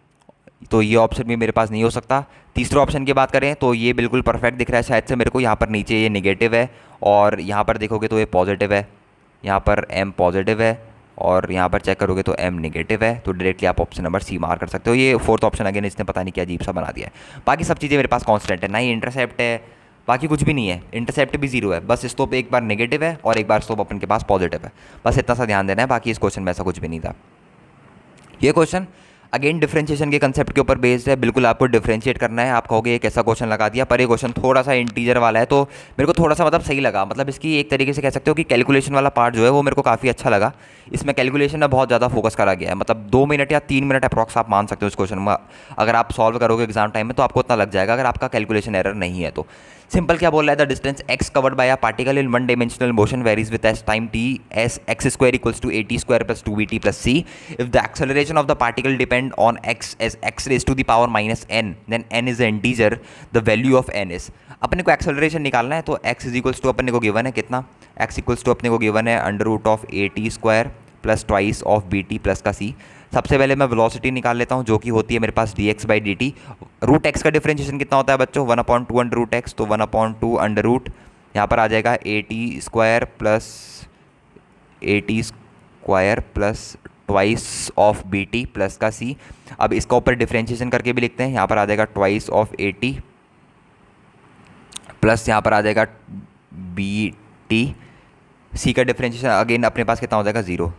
तो ये ऑप्शन भी मेरे पास नहीं हो सकता। तीसरे ऑप्शन की बात करें तो ये बिल्कुल परफेक्ट दिख रहा है शायद से मेरे को, यहाँ पर नीचे ये नेगेटिव है और यहाँ पर देखोगे तो ये पॉजिटिव है, यहाँ पर एम पॉजिटिव है और यहाँ पर चेक करोगे तो एम नेगेटिव है। तो डायरेक्टली आप ऑप्शन नंबर सी मार्क कर सकते हो। ये फोर्थ ऑप्शन अगेन इसने पता नहीं क्या अजीब सा बना दिया है। बाकी सब चीज़ें मेरे पास कॉन्स्टेंट है, ना ही इंटरसेप्ट है, बाकी कुछ भी नहीं है, इंटरसेप्ट भी 0 है, बस स्लोप एक बार नेगेटिव है और एक बार स्लोप अपन के पास पॉजिटिव है। बस इतना सा ध्यान देना है, बाकी इस क्वेश्चन में ऐसा कुछ भी नहीं था। ये क्वेश्चन अगेन डिफरेंशिएशन के कंसेप्ट के ऊपर बेस्ड है, बिल्कुल आपको डिफरेंशिएट करना है। आप कहोगे ये कैसा क्वेश्चन लगा दिया, पर ये क्वेश्चन थोड़ा सा इंटीजर वाला है, तो मेरे को थोड़ा सा मतलब सही लगा। मतलब इसकी एक तरीके से कह सकते हो कि कैलकुलेशन वाला पार्ट जो है वो मेरे को काफ़ी अच्छा लगा। इसमें कैलकुलेशन में बहुत ज़्यादा फोकस करा गया है, मतलब 2 मिनट या 3 मिनट अप्रॉक्स आप मान सकते हो इस क्वेश्चन में। अगर आप सॉल्व करोगे एग्जाम टाइम में तो आपको उतना लग जाएगा, अगर आपका कैलकुलेशन एरर नहीं है तो। सिंपल क्या बोल रहा है, the distance x covered by a particle in one dimensional motion varies with as time t as x square equals to a t square plus 2vt plus c। If the acceleration of the particle depend on x as x raise to the power minus n, then n is an integer, the value of n is. अपने को acceleration निकालना है, तो x is equals to अपने को given है कितना, x equals to अपने को गिवन है under root of a t square plus twice of b t plus का c। सबसे पहले मैं वेलोसिटी निकाल लेता हूँ जो कि होती है मेरे पास dx by d t. Root x का डिफरेंशिएशन कितना होता है बच्चों, 1/2 अंडर रूट एक्स, तो 1/2 अंडर रूट यहाँ पर आ जाएगा a t square plus twice of b t plus का c। अब इसका ऊपर डिफरेंशिएशन करके भी लिखते हैं, यहाँ पर आ जाएगा twice of a t plus यहाँ पर आ जाएगा बी टी। c का डिफरेंशिएशन अगेन अपने पास कितना हो जाएगा, 0।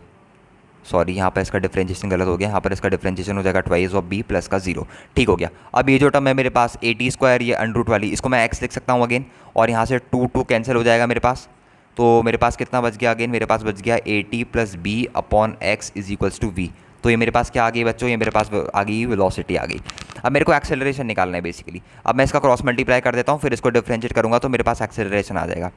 सॉरी, यहाँ पर इसका डिफरेंशिएशन गलत हो गया, यहाँ पर इसका डिफरेंशिएशन हो जाएगा ट्वाइस ऑफ बी प्लस का 0, ठीक हो गया। अब ये जो टर्म है मेरे पास ए टी स्क्वायर, ये अंडर रूट वाली, इसको मैं x लिख सकता हूँ अगेन, और यहाँ से 2 कैंसिल हो जाएगा मेरे पास। तो मेरे पास कितना बच गया, अगेन मेरे पास बच गया a t plus b upon x is equals to v. तो ये मेरे पास क्या आ गई बच्चों, ये मेरे पास आ गई वेलोसिटी आ गई। अब मेरे को एक्सेलरेशन निकालना है बेसिकली। अब मैं इसका क्रॉस मल्टीप्लाई कर देता हूँ, फिर इसको डिफरेंशिएट करूँगा तो मेरे पास एक्सेलरेशन आ जाएगा।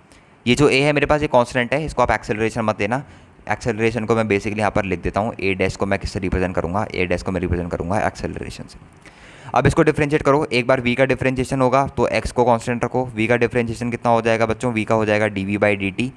ये जो ए है मेरे पास ये कांस्टेंट है, इसको आप एक्सेलरेशन मत देना। एक्सेलरेशन को मैं बेसिकली यहाँ पर लिख देता हूँ, ए डैश को मैं किससे रिप्रेजेंट करूँगा, ए डैश को मैं रिप्रेजेंट करूँगा एक्सेलरेशन से। अब इसको डिफरेंशिएट करो, एक बार v का डिफरेंशिएशन होगा तो x को कांस्टेंट रखो, v का डिफरेंशिएशन कितना हो जाएगा बच्चों, v का हो जाएगा dv/dt,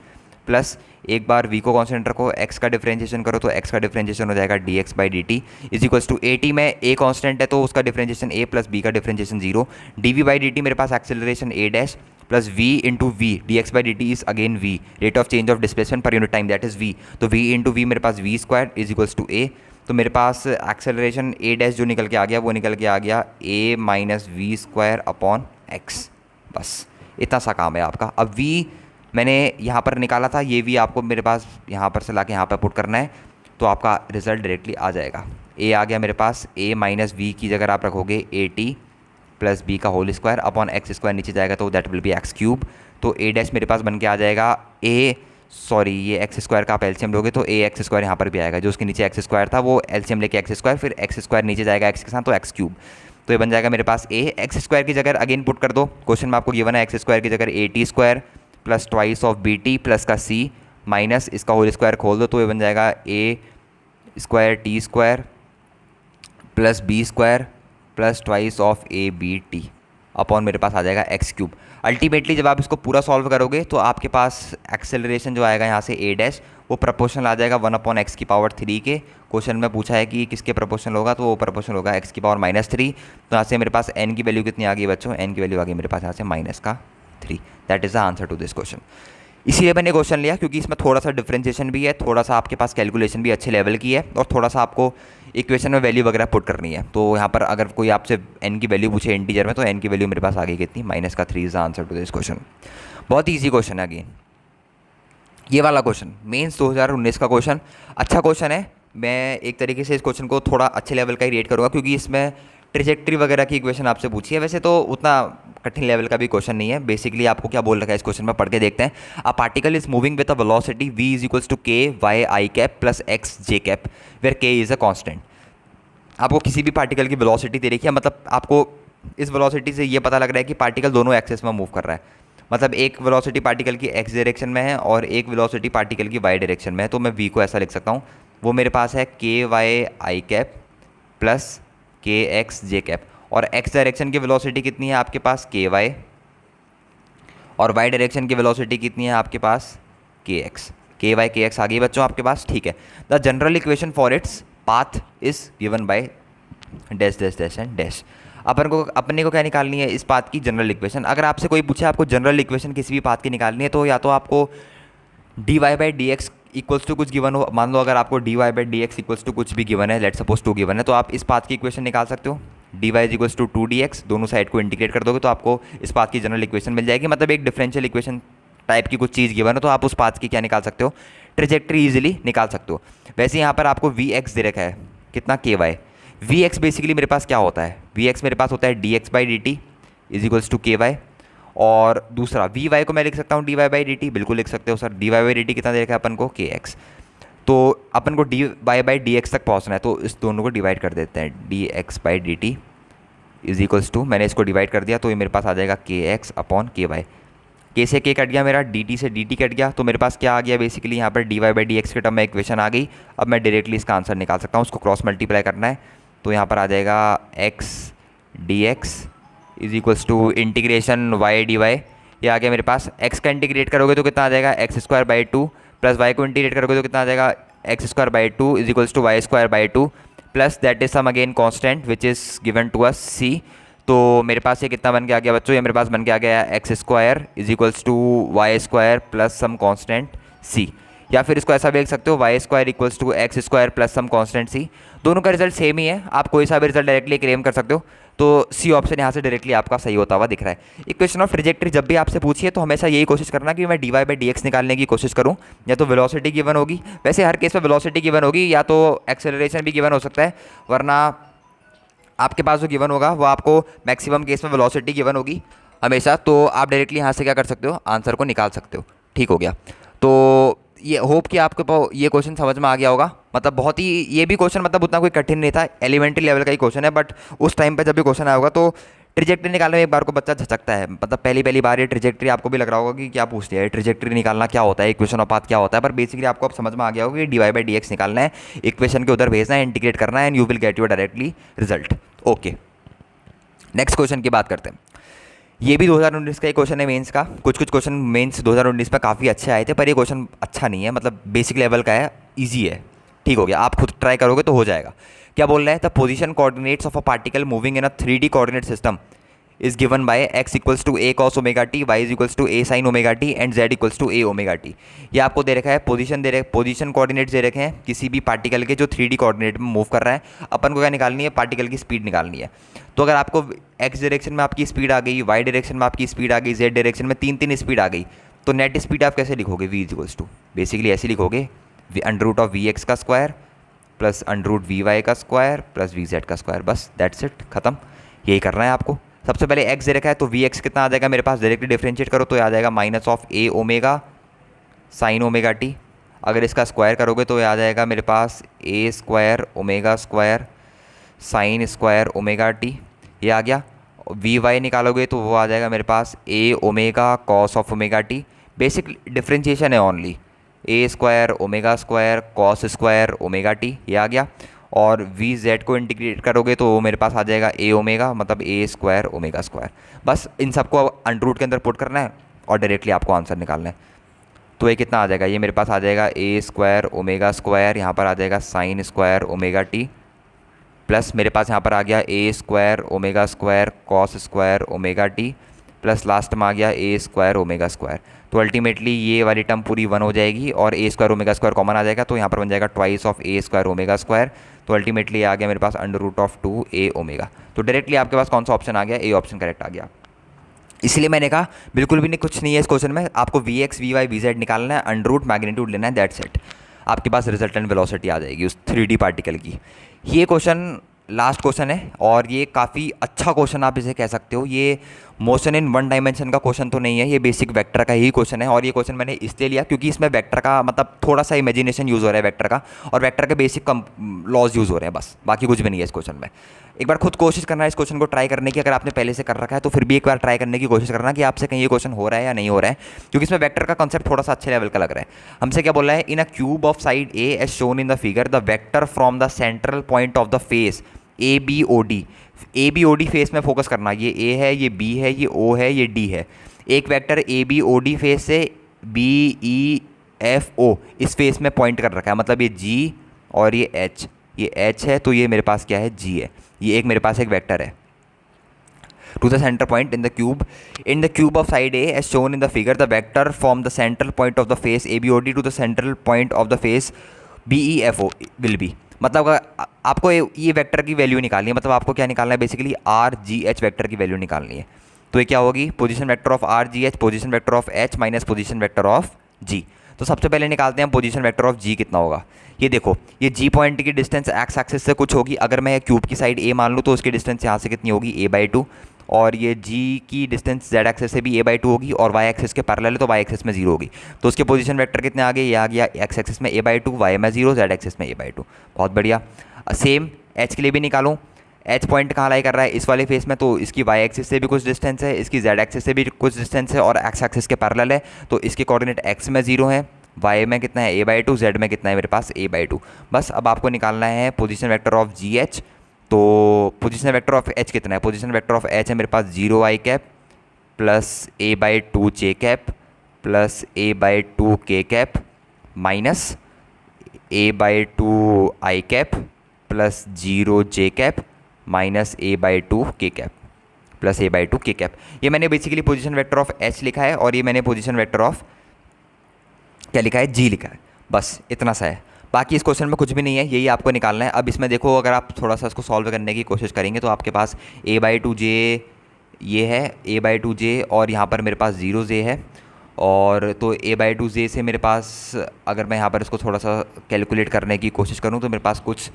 प्लस एक बार v को कांस्टेंट रखो, x का डिफरेंशिएशन करो तो x का डिफरेंशिएशन हो जाएगा dx/dt is equals to at में a कांस्टेंट है तो उसका डिफरेंशिएशन a प्लस b का डिफरेंशिएशन 0, dv/dt मेरे पास acceleration a dash plus v into v dx/dt is again v, rate of change of displacement per unit time that is v, तो v into v मेरे पास v square is equals to a, तो मेरे पास acceleration a dash जो निकल के आ गया वो निकल के आ गया a minus v square upon x, बस इतना सा काम है आपका। अब v मैंने यहाँ पर निकाला था, ये v आपको मेरे पास यहाँ पर से ला के यहाँ पर पुट करना है तो आपका रिजल्ट डायरेक्टली आ जाएगा। a आ गया मेरे पास, a माइनस वी की जगह आप रखोगे at प्लस बी का whole square upon x square, नीचे जाएगा तो that will be x cube, तो a डैश मेरे पास बन के आ जाएगा ये एक्स स्क्वायर का आप एलसीएम लोगे तो ए एक्स स्क्वायर यहाँ पर भी आएगा, जो उसके नीचे एक्स स्क्वायर था वो एलसीएम लेके एक्स स्क्वायर, फिर एक्स स्क्वायर नीचे जाएगा एक्स के साथ तो एक्स क्यूब, तो ये बन जाएगा मेरे पास ए एक्स स्क्वायर की जगह अगेन पुट कर दो, क्वेश्चन में आपको गिवन है एक्स स्क्वायर की जगह a t square plus twice of b t plus का सी माइनस इसका होल स्क्वायर खोल दो तो ये बन जाएगा a square t square plus b square plus twice of a b t upon मेरे पास आ जाएगा एक्स क्यूब। अल्टीमेटली जब आप इसको पूरा सॉल्व करोगे तो आपके पास एक्सेलरेशन जो आएगा यहाँ से ए डैश वो प्रपोर्शनल आ जाएगा 1/x की पावर 3 के, क्वेश्चन में पूछा है कि किसके प्रपोर्शनल होगा तो वो प्रपोर्शनल होगा x की पावर -3, तो यहाँ से मेरे पास n की वैल्यू कितनी आ गई बच्चों, n की वैल्यू आ गई मेरे पास यहाँ से -3, that is the answer to this question. इसीलिए मैंने क्वेश्चन लिया क्योंकि इसमें थोड़ा सा डिफरेंशिएशन भी है, थोड़ा सा आपके पास कैलकुलेशन भी अच्छे लेवल की है और थोड़ा सा आपको इक्वेशन में वैल्यू वगैरह पुट करनी है। तो यहाँ पर अगर कोई आपसे n की वैल्यू पूछे इंटीजर में तो n की वैल्यू मेरे पास आ गई कितनी, -3 is the answer to this question. बहुत ईजी क्वेश्चन है अगेन ये वाला क्वेश्चन, मेंस 2019 का क्वेश्चन, अच्छा क्वेश्चन है। मैं एक तरीके से इस क्वेश्चन को थोड़ा अच्छे लेवल का ही रेट करूँगा क्योंकि इसमें ट्रिजेक्ट्री वगैरह की इक्वेशन आपसे पूछी है, वैसे तो उतना कठिन लेवल का भी क्वेश्चन नहीं है। बेसिकली आपको क्या बोल रखा है इस क्वेश्चन में पढ़ के देखते हैं। A particle is moving with a velocity v is equals to k y i cap plus x j cap where k is a constant. आपको किसी भी पार्टिकल की वेलोसिटी दे रखी है, मतलब आपको इस वेलोसिटी से ये पता लग रहा है कि पार्टिकल दोनों एक्सेस में मूव कर रहा है, मतलब एक वेलोसिटी पार्टिकल की x डायरेक्शन में है और एक वेलोसिटी पार्टिकल की y डायरेक्शन में है, तो मैं v को ऐसा लिख सकता हूँ, वो मेरे पास है k y i cap plus के एक्स जे कैप, और x डायरेक्शन की वेलोसिटी कितनी है आपके पास के वाई, और y डायरेक्शन की वेलोसिटी कितनी है आपके पास के एक्स, के वाई के एक्स आ गई बच्चों आपके पास, ठीक है। The general equation for its path is given by dash dash dash and dash. अपने को क्या निकालनी है इस पाथ की जनरल इक्वेशन। अगर आपसे कोई पूछे आपको जनरल इक्वेशन किसी भी पाथ की निकालनी है तो या तो आपको d y by d x equals to कुछ गिवन हो, मान लो अगर आपको d y by d x equals to कुछ भी गिवन है, लेट सपोज 2 गिवन है, तो आप इस पाथ की इक्वेशन निकाल सकते हो। D Y equals to 2dx, दोनों साइड को इंटीग्रेट कर दोगे तो आपको इस पाथ की जनरल इक्वेशन मिल जाएगी। मतलब एक डिफरेंशियल इक्वेशन टाइप की कुछ चीज़ गिवन है तो आप उस पाथ की क्या निकाल सकते हो, ट्रेजेक्ट्री इजीली निकाल सकते हो। वैसे यहाँ पर आपको वी एक्स दे रखा है कितना के वाई, वी एक्स बेसिकली मेरे पास क्या होता है, वी एक्स मेरे पास होता है d x by d t is equals to k y, और दूसरा वी वाई को मैं लिख सकता हूँ d y by d t, बिल्कुल लिख सकते हो sir. D y by d t कितना दे रखा है अपन को के एक्स, तो अपन को d y by d x तक पहुँचना है तो इस दोनों को डिवाइड कर देते हैं, d x by d t is equals to, मैंने इसको डिवाइड कर दिया तो ये मेरे पास आ जाएगा के एक्स अपॉन के वाई, के से के कट गया मेरा, डी टी से डी टी कट गया, तो मेरे पास क्या आ गया बेसिकली यहाँ पर d y by d x के टर्म में इक्वेशन आ गई। अब मैं डायरेक्टली इसका आंसर निकाल सकता हूँ, उसको क्रॉस मल्टीप्लाई करना है तो यहाँ पर आ जाएगा x d x is equals to integration y d y, ये आ गया मेरे पास। एक्स का इंटीग्रेट करोगे तो कितना आ जाएगा x square by two, plus y को इंटीग्रेट करोगे तो कितना आ जाएगा x square by two is equals to y square by two, plus that is some again constant which is given to us c. तो मेरे पास ये कितना बन के आ गया बच्चों, ये मेरे पास बन के आ गया x square is equals to y square plus some constant c, या फिर इसको ऐसा भी लिख सकते हो y square equals to x square plus some constant c. दोनों का रिजल्ट सेम ही है, आप कोई सा भी रिजल्ट डायरेक्टली क्लेम कर सकते हो, तो सी ऑप्शन यहाँ से डायरेक्टली आपका सही होता हुआ दिख रहा है। इक्वेशन ऑफ ट्रेजेक्ट्री जब भी आपसे पूछिए तो हमेशा यही कोशिश करना कि मैं d y by d x निकालने की कोशिश करूँ, या तो वेलोसिटी गिवन होगी, वैसे हर केस में वेलोसिटी गिवन होगी, या तो एक्सेलरेशन भी गिवन हो सकता है, वरना आपके पास जो गिवन होगा वो आपको मैक्सिमम केस में वेलोसिटी गिवन होगी हमेशा, तो आप डायरेक्टली यहाँ से क्या कर सकते हो आंसर को निकाल सकते हो। ठीक हो गया, तो ये होप कि आपको ये क्वेश्चन समझ में आ गया होगा। मतलब बहुत ही ये भी क्वेश्चन मतलब उतना कोई कठिन नहीं था, एलिमेंट्री लेवल का ही क्वेश्चन है, बट उस टाइम पे जब भी क्वेश्चन आया होगा तो ट्रिजेक्ट्री निकालने में एक बार को बच्चा झचकता है, मतलब पहली बार ये ट्रिजेक्ट्री आपको भी लग रहा होगा कि क्या पूछ लिया है, ट्रिजेक्ट्री निकालना क्या होता है, इक्वेशन ऑफ पाथ क्या होता है, पर बेसिकली आपको अब समझ में आ गया होगा कि d y by d x निकालना है, इक्वेशन के उधर भेजना है, इंटीग्रेट करना है, and you will get your directly result. Okay. Next question की बात करते हैं। ये भी 2019 का एक क्वेश्चन है मेंस का। कुछ कुछ क्वेश्चन मेंस 2019 में काफ़ी अच्छे आए थे, पर ये क्वेश्चन अच्छा नहीं है, मतलब बेसिक लेवल का है, इजी है। ठीक हो गया, आप खुद ट्राई करोगे तो हो जाएगा। क्या बोल रहा है? The position coordinates of a particle moving in a 3D coordinate system is given by x equals to a cos omega t, y is equals to a sin omega t and z equals to a omega t. ये आपको दे रखा है, position दे रखे, position coordinates दे रखे हैं किसी भी particle के जो 3D कोऑर्डिनेट में मूव कर रहा है। अपन को क्या निकालनी है? पार्टिकल की स्पीड निकालनी है। तो अगर आपको x डायरेक्शन में आपकी स्पीड आ गई, y डायरेक्शन में आपकी स्पीड आ गई, z डायरेक्शन में तीन तीन स्पीड आ गई, तो नेट स्पीड आप कैसे लिखोगे? v is equals to, basically ऐसे लिखोगे, under root of v x का square plus under root v y का स्क्वायर प्लस वी जेड का स्क्वायर। बस दैट्स इट, खत्म। यही करना है आपको। सबसे पहले x दे रखा है तो वी एक्स कितना आ जाएगा मेरे पास? डायरेक्टली डिफरेंशिएट करो तो आ जाएगा minus of a omega sine omega T. अगर इसका स्क्वायर करोगे तो आ जाएगा मेरे पास a square omega square sine square omega t. ये आ गया। वी वाई निकालोगे तो वो आ जाएगा मेरे पास a omega cos of omega t. Basic differentiation है only, a square omega square cos square omega t. ये आ गया। और वी जेड को इंटीग्रेट करोगे तो वो मेरे पास आ जाएगा a ओमेगा, मतलब a स्क्वायर ओमेगा स्क्वायर। बस इन सबको अंडर रूट के अंदर पुट करना है और डायरेक्टली आपको आंसर निकालना है। तो ये कितना आ जाएगा? ये मेरे पास आ जाएगा a स्क्वायर ओमेगा स्क्वायर, यहाँ पर आ जाएगा sine square omega t, plus मेरे पास यहाँ पर आ गया a square omega square cos square omega t, plus last में आ गया a स्क्वायर ओमेगा स्क्वायर। तो अल्टीमेटली ये वाली टर्म पूरी 1 हो जाएगी और a square omega square common आ जाएगा, तो यहाँ पर बन जाएगा twice of a square omega square. तो अल्टीमेटली आ गया मेरे पास under root of 2a omega. तो डायरेक्टली आपके पास कौन सा ऑप्शन आ गया? ए ऑप्शन करेक्ट आ गया। इसलिए मैंने कहा बिल्कुल भी नहीं, कुछ नहीं है इस क्वेश्चन में, आपको v x v y v z निकालना है, अंडर रूट मैग्नीट्यूड लेना है, दैट्स इट। आपके पास रिजल्टेंट वेलोसिटी आ जाएगी उस 3D पार्टिकल की। ये क्वेश्चन लास्ट क्वेश्चन है और ये काफ़ी अच्छा क्वेश्चन आप इसे कह सकते हो। ये मोशन इन वन डायमेंशन का क्वेश्चन तो नहीं है, ये बेसिक वेक्टर का ही क्वेश्चन है। और ये क्वेश्चन मैंने इसलिए लिया क्योंकि इसमें वेक्टर का मतलब थोड़ा सा इमेजिनेशन यूज़ हो रहा है वेक्टर का, और वेक्टर के बेसिक लॉज यूज़ हो रहे हैं, बस बाकी कुछ भी नहीं है इस क्वेश्चन में। एक बार खुद कोशिश करना है इस क्वेश्चन को ट्राई करने की, अगर आपने पहले से कर रखा है तो फिर भी एक बार ट्राई करने की कोशिश करना कि आपसे कहीं ये क्वेश्चन हो रहा है या नहीं हो रहा है, क्योंकि इसमें वेक्टर का कॉन्सेप्ट थोड़ा सा अच्छे लेवल का लग रहा है। हमसे क्या बोल रहा है? In a cube of side a as shown in the figure the vector from the central point of the face A B O D. A B O D face में फोकस करना, ये ए है, ये बी है, ये ओ है, ये d है। एक vector a B O D face से बी ई एफ ओ इस फेस में पॉइंट कर रखा है, मतलब ये जी और ये एच, ये एच है तो ये मेरे पास क्या है? जी है। ये एक मेरे पास एक वेक्टर है to the center point in the cube of side a as shown in the figure the vector from the central point of the face A B O d to the central point of the face b e f o will be. मतलब अगर आपको ये vector की value निकालनी है, मतलब आपको क्या निकालना है? Basically R G H vector की वैल्यू निकालनी है। तो ये क्या होगी? Position vector of R G H, position vector of H minus position vector of G. तो सबसे पहले निकालते हैं पोजीशन वेक्टर ऑफ जी कितना होगा। ये देखो, ये जी पॉइंट की डिस्टेंस एक्स एक्सिस से कुछ होगी, अगर मैं क्यूब की साइड ए मान लूँ तो उसकी डिस्टेंस यहाँ से कितनी होगी? a/2। और ये जी की डिस्टेंस जेड एक्सिस से भी a/2 होगी और वाई एक्सिस के पैरेलल है तो वाई एक्सिस में 0 होगी। तो उसके पोजीशन वेक्टर कितने आ गए? ये आ गया एक्स एक्सिस में a/2, वाई में 0, जेड एक्सिस में a/2। बहुत बढ़िया। सेम एच के लिए भी निकालूँ। एच पॉइंट कहाँ लाई कर रहा है? इस वाले फेस में, तो इसकी वाई एक्सिस से भी कुछ डिस्टेंस है, इसकी जेड एक्सिस से भी कुछ डिस्टेंस है और एक्स एक्सिस के पैरेलल है, तो इसके कोऑर्डिनेट एक्स में 0 है, वाई में कितना है? a/2, जेड में कितना है मेरे पास? a/2। बस अब आपको निकालना है position vector of ji H. तो पोजीशन वेक्टर ऑफ एच कितना है? पोजीशन वेक्टर ऑफ एच है मेरे पास 0 आई कैप प्लस a/2 जे कैप प्लस a/2 के कैप माइनस a/2 आई कैप प्लस 0 जे कैप माइनस a/2 के कैप प्लस a/2 के कैप। ये मैंने basically position vector of H लिखा है और ये मैंने पोजीशन वेक्टर ऑफ क्या लिखा है? जी लिखा है। बस इतना सा है, बाकी इस क्वेश्चन में कुछ भी नहीं है, यही आपको निकालना है। अब इसमें देखो, अगर आप थोड़ा सा इसको सॉल्व करने की कोशिश करेंगे तो आपके पास a/2 जे ये है, a/2 जे और यहाँ पर मेरे पास 0 जे है। और तो a/2 जे से मेरे पास अगर मैं यहाँ पर इसको थोड़ा सा कैलकुलेट करने की कोशिश करूँ तो मेरे पास कुछ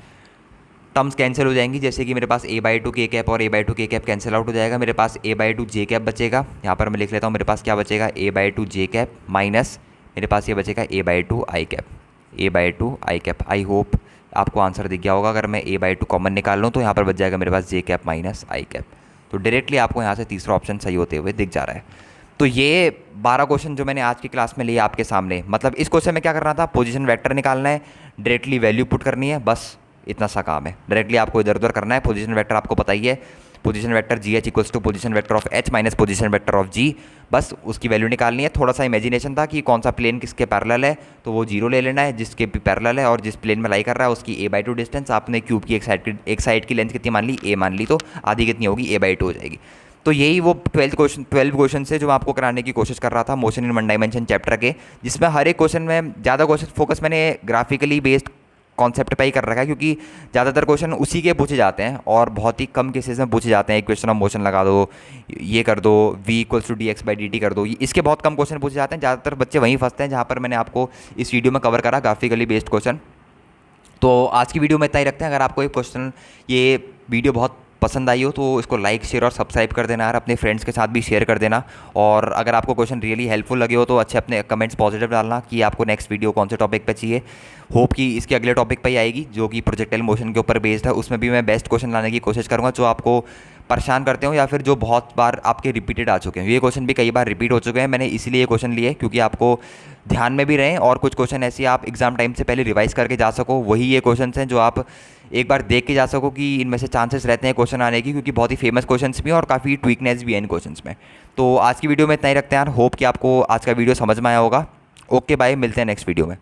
टर्म्स कैंसिल हो जाएंगी, जैसे कि मेरे पास a/2 के कैप और a/2 के कैप कैंसिल आउट हो जाएगा, मेरे पास a/2 जे कैप बचेगा। यहाँ पर मैं लिख लेता हूँ, मेरे पास क्या बचेगा? a/2 जे कैप माइनस मेरे पास ये बचेगा a/2 I cap, a/2 I cap. I hope आपको आंसर दिख गया होगा। अगर मैं a/2 कॉमन निकाल लूँ तो यहाँ पर बच जाएगा मेरे पास जे कैप माइनस आई कैप। तो डायरेक्टली आपको यहाँ से तीसरा ऑप्शन सही होते हुए दिख जा रहा है। तो ये 12 क्वेश्चन जो मैंने आज की क्लास में लिए आपके सामने, मतलब इस क्वेश्चन में क्या करना था? पोजीशन वेक्टर निकालना है, डायरेक्टली वैल्यू पुट करनी है, बस इतना सा काम है। डायरेक्टली आपको इधर उधर करना है। पोजीशन वेक्टर आपको पता ही है, position vector G H equals to position vector of H minus position vector of G, बस उसकी वैल्यू निकालनी है। थोड़ा सा इमेजिनेशन था कि कौन सा प्लेन किसके पैरेलल है, तो वो जीरो ले लेना है जिसके भी पैरेलल है, और जिस प्लेन में लाई कर रहा है उसकी a/2 डिस्टेंस, आपने क्यूब की एक साइड की लेंथ कितनी मान ली, a मान ली, तो आधी कितनी होगी, a/2 हो जाएगी। तो यही वो 12 क्वेश्चन से जो मैं आपको कराने की कोशिश कर रहा था motion in one dimension chapter के, जिसमें हर एक क्वेश्चन में ज़्यादा क्वेश्चन फोकस मैंने ग्राफिकली बेस्ड कॉन्सेप्ट पे ही कर रखा है, क्योंकि ज़्यादातर क्वेश्चन उसी के पूछे जाते हैं और बहुत ही कम केसेस में पूछे जाते हैं। एक क्वेश्चन ऑफ मोशन लगा दो, ये कर दो, v इक्वल्स टू dx/dt कर दो, इसके बहुत कम क्वेश्चन पूछे जाते हैं। ज़्यादातर बच्चे वहीं फंसते हैं जहाँ पर मैंने आपको इस वीडियो में कवर करा ग्राफिकली बेस्ड क्वेश्चन। तो आज की वीडियो में इतना ही रखते हैं। अगर आपको ये वीडियो बहुत पसंद आई हो तो इसको लाइक शेयर और सब्सक्राइब कर देना यार, अपने फ्रेंड्स के साथ भी शेयर कर देना। और अगर आपको क्वेश्चन रियली हेल्पफुल लगे हो तो अच्छे अपने कमेंट्स पॉजिटिव डालना कि आपको नेक्स्ट वीडियो कौन से टॉपिक पे चाहिए। होप कि इसके अगले टॉपिक पे ही आएगी जो कि प्रोजेक्टाइल मोशन के ऊपर बेस्ड है, उसमें भी मैं बेस्ट क्वेश्चन लाने की कोशिश करूँगा जो आपको परेशान करते हो या फिर जो बहुत बार आपके रिपीटेड आ चुके हैं। ये क्वेश्चन भी कई बार रिपीट हो चुके हैं, मैंने इसीलिए ये क्वेश्चन लिए क्योंकि आपको ध्यान में भी रहें और कुछ क्वेश्चन ऐसे आप एग्जाम टाइम से पहले रिवाइज करके जा सको। वही ये क्वेश्चन हैं जो आप एक बार देख के जा सको कि इनमें से चांसेस रहते हैं क्वेश्चन आने की, क्योंकि बहुत ही फेमस क्वेश्चंस भी हैं और काफ़ी ट्विकनेस भी है इन क्वेश्चंस में। तो आज की वीडियो में इतना ही रखते हैं यार। होप कि आपको आज का वीडियो समझ में आया होगा। ओके बाय, मिलते हैं नेक्स्ट वीडियो में।